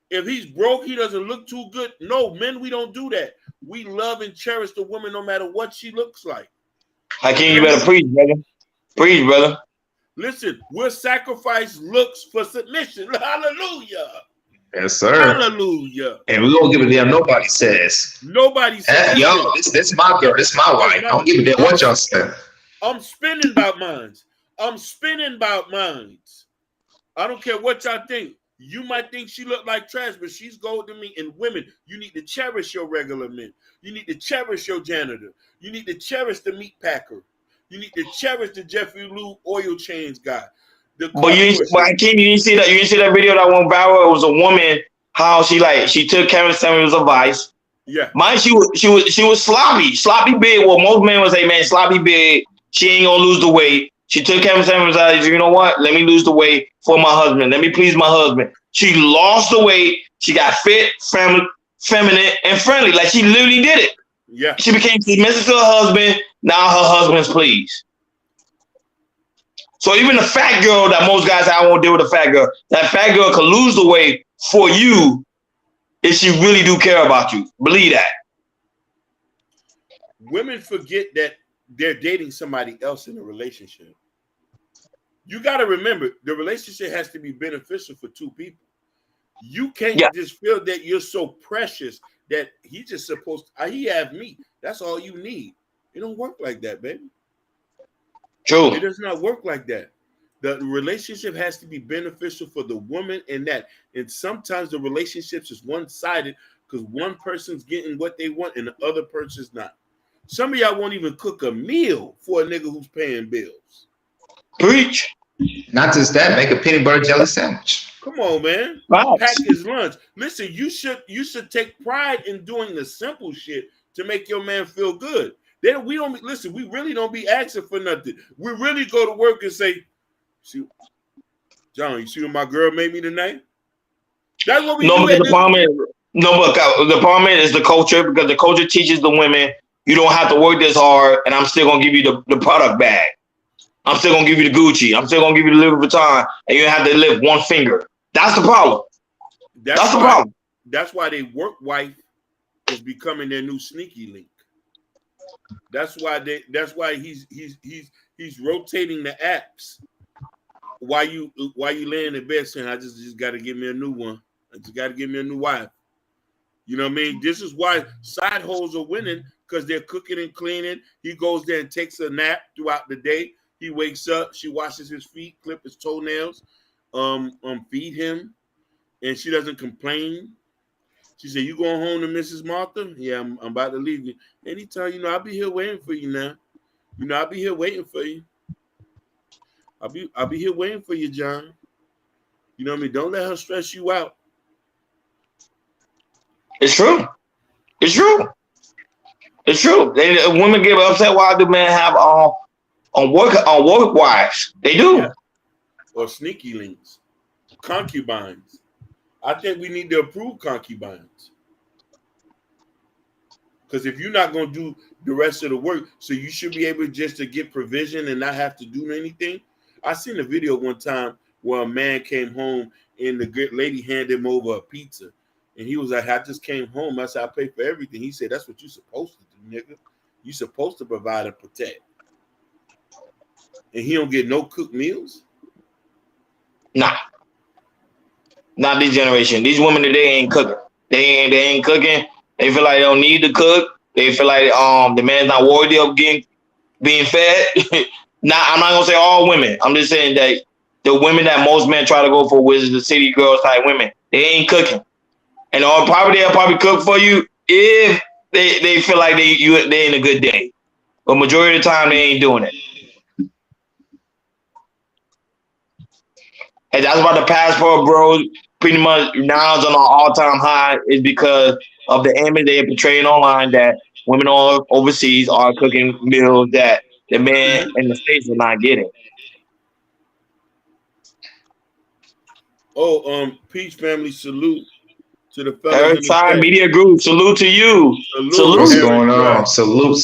If he's broke, he doesn't look too good. No, men, we don't do that. We love and cherish the woman no matter what she looks like. Hakeem, you better preach, brother. Preach, brother. Listen, we'll sacrifice looks for submission. Hallelujah. Yes, sir. Hallelujah. And we don't give a damn. Nobody says. Nobody says. Yo, this my girl. This my wife. I don't give a damn what y'all say. I'm spinning about mines. I don't care what y'all think. You might think she look like trash, but she's gold to me. And women, you need to cherish your regular men. You need to cherish your janitor. You need to cherish the meat packer. You need to cherish the Jeffrey Lou oil change guy. But Hakeem, you didn't see that. You didn't see that video that went viral. It was a woman. How she took Karen Samuels' advice. Yeah. Mine, she was sloppy big. Well, most men would say, man, sloppy big. She ain't gonna lose the weight. She took Kevin Samuels out. You know what? Let me lose the weight for my husband. Let me please my husband. She lost the weight. She got fit, feminine, and friendly. Like she literally did it. Yeah. She became submissive to her husband. Now her husband's pleased. So even the fat girl that most guys say, I won't deal with a fat girl. That fat girl can lose the weight for you if she really do care about you. Believe that. Women forget that they're dating somebody else in a relationship. You got to remember, the relationship has to be beneficial for two people. You can't just feel that you're so precious that he's just supposed to, he have me. That's all you need. It don't work like that, baby. True. It does not work like that. The relationship has to be beneficial for the woman and that. And sometimes the relationships is one-sided because one person's getting what they want and the other person's not. Some of y'all won't even cook a meal for a nigga who's paying bills. Preach. Not just that, make a peanut butter jelly sandwich. Come on, man. Right. Pack his lunch. Listen, you should take pride in doing the simple shit to make your man feel good. Then we really don't be asking for nothing. We really go to work and say, John, you see what my girl made me tonight? That's what we do. The problem is the culture, because the culture teaches the women you don't have to work this hard, and I'm still gonna give you the product bag. I'm still gonna give you the Gucci. I'm still gonna give you the Louis Vuitton, and you have to lift one finger. That's the problem. That's the problem. That's why they work wife is becoming their new sneaky link. That's why he's rotating the apps. Why you laying in bed saying I just got to give me a new one. I just got to give me a new wife. You know what I mean? This is why side hoes are winning, because they're cooking and cleaning. He goes there and takes a nap throughout the day. He wakes up, she washes his feet, clip his toenails, feed him, and she doesn't complain. She said, "You going home to Mrs. Martha?" "Yeah, I'm about to leave you." And he tell you, "I'll be here waiting for you now. I'll be here waiting for you. I'll be here waiting for you, John." You know what I mean? Don't let her stress you out. It's true. It's true. It's true. Women get upset. Why do men have on work wives? They do. Yeah. Or sneaky links, concubines. I think we need to approve concubines. Because if you're not going to do the rest of the work, so you should be able just to get provision and not have to do anything. I seen a video one time where a man came home and the good lady handed him over a pizza. And he was like, I just came home. I said, I pay for everything. He said, that's what you're supposed to do, nigga. You're supposed to provide and protect. And he don't get no cooked meals? Nah. Not this generation. These women today ain't cooking. They ain't cooking. They feel like they don't need to cook. They feel like the man's not worthy of being fed. I'm not gonna say all women. I'm just saying that the women that most men try to go for, which is the city girls type women, they ain't cooking. And they'll probably cook for you if they feel like they in a good day. But majority of the time they ain't doing it. And that's why the passport bros pretty much now is on an all-time high, is because of the image they are portraying online that women all overseas are cooking meals that the men in the States are not getting. Oh, Peach family, salute to the fellas. Eric Side Media Group, salute to you. Salute. What's going on? Salute.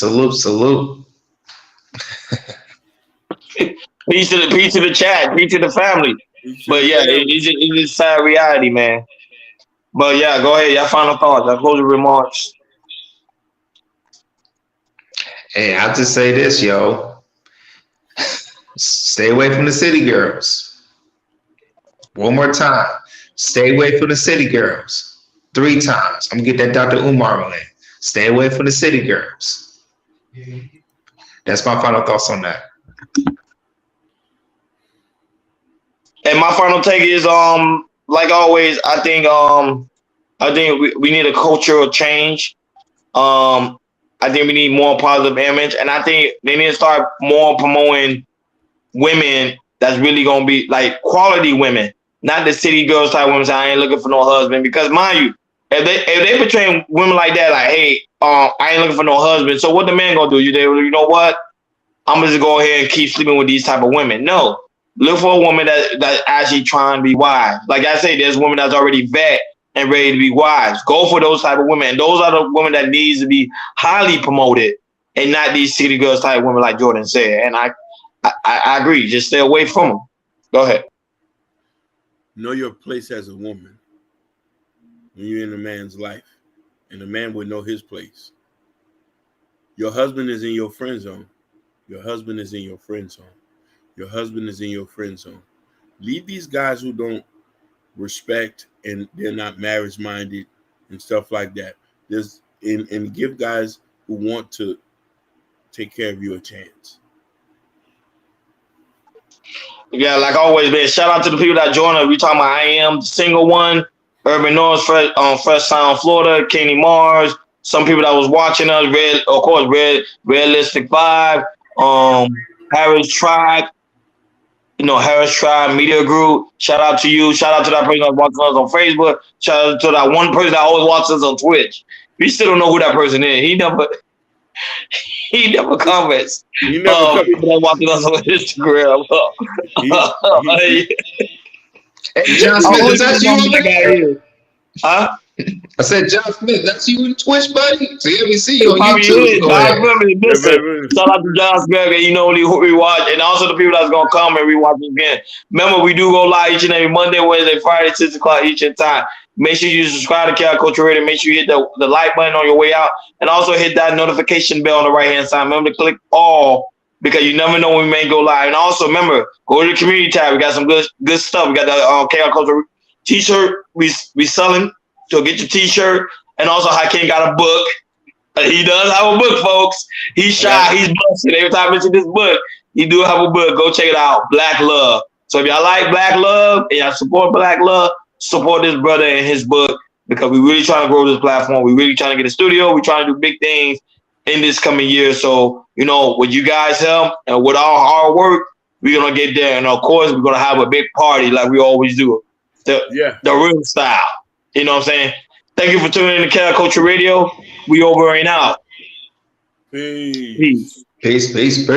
Peace to the chat, peace to the family. But yeah, it's just sad reality, man. But yeah, go ahead. Your final thoughts. Your closing remarks. Hey, I'll just say this, yo. Stay away from the city girls. One more time. Stay away from the city girls. 3 times. I'm gonna get that Dr. Umar on it. Stay away from the city girls. That's my final thoughts on that. And my final take is like always, I think we need a cultural change. I think we need more positive image, and I think they need to start more promoting women that's really gonna be like quality women, not the city girls type women saying I ain't looking for no husband. Because mind you, if they portray women like that, like, hey, I ain't looking for no husband. So what the man gonna do? You know what? I'm gonna just go ahead and keep sleeping with these type of women. No. Look for a woman that's actually trying to be wise. Like I say, there's women that's already vet and ready to be wise. Go for those type of women. And those are the women that needs to be highly promoted and not these city girls type women like Jordan said. And I agree. Just stay away from them. Go ahead. Know your place as a woman when you're in a man's life. And the man would know his place. Your husband is in your friend zone. Your husband is in your friend zone. Your husband is in your friend zone. Leave these guys who don't respect and they're not marriage minded and stuff like that. And give guys who want to take care of you a chance. Yeah, like always, man. Shout out to the people that joined us. We talking about I Am the Single One, Urban North, Fresh Sound, Florida, Kenny Mars. Some people that was watching us, Realistic 5, Harris Tribe. Harris Tribe Media Group. Shout out to you. Shout out to that person that watches us on Facebook. Shout out to that one person that always watches us on Twitch. We still don't know who that person is. He never comments. People that watching us on Instagram. Hey, John Smith, is that you? Huh? I said, John Smith, that's you in Twitch, buddy? So yeah, we see you on YouTube. Shout out to John Smith, we watch, and also the people that's going to come and rewatch again. Remember, we do go live each and every Monday, Wednesday, Friday, 6 o'clock each and time. Make sure you subscribe to Cal Culture Radio. Make sure you hit the like button on your way out, and also hit that notification bell on the right-hand side. Remember to click all, because you never know when we may go live. And also, remember, go to the community tab. We got some good stuff. We got the Cal Culture t-shirt we selling. So get your t-shirt. And also Hakeem got a book. He does have a book, folks. He's shy. He's busted. Every time I mention this book, he do have a book. Go check it out. Black Love. So if y'all like Black Love and y'all support Black Love, support this brother and his book, because we really trying to grow this platform. We really trying to get a studio. We trying to do big things in this coming year. So, with you guys' help and with our hard work, we're going to get there. And of course, we're going to have a big party like we always do. the real style. You know what I'm saying? Thank you for tuning in to Cal Culture Radio. We over and out. Peace. Peace. Peace.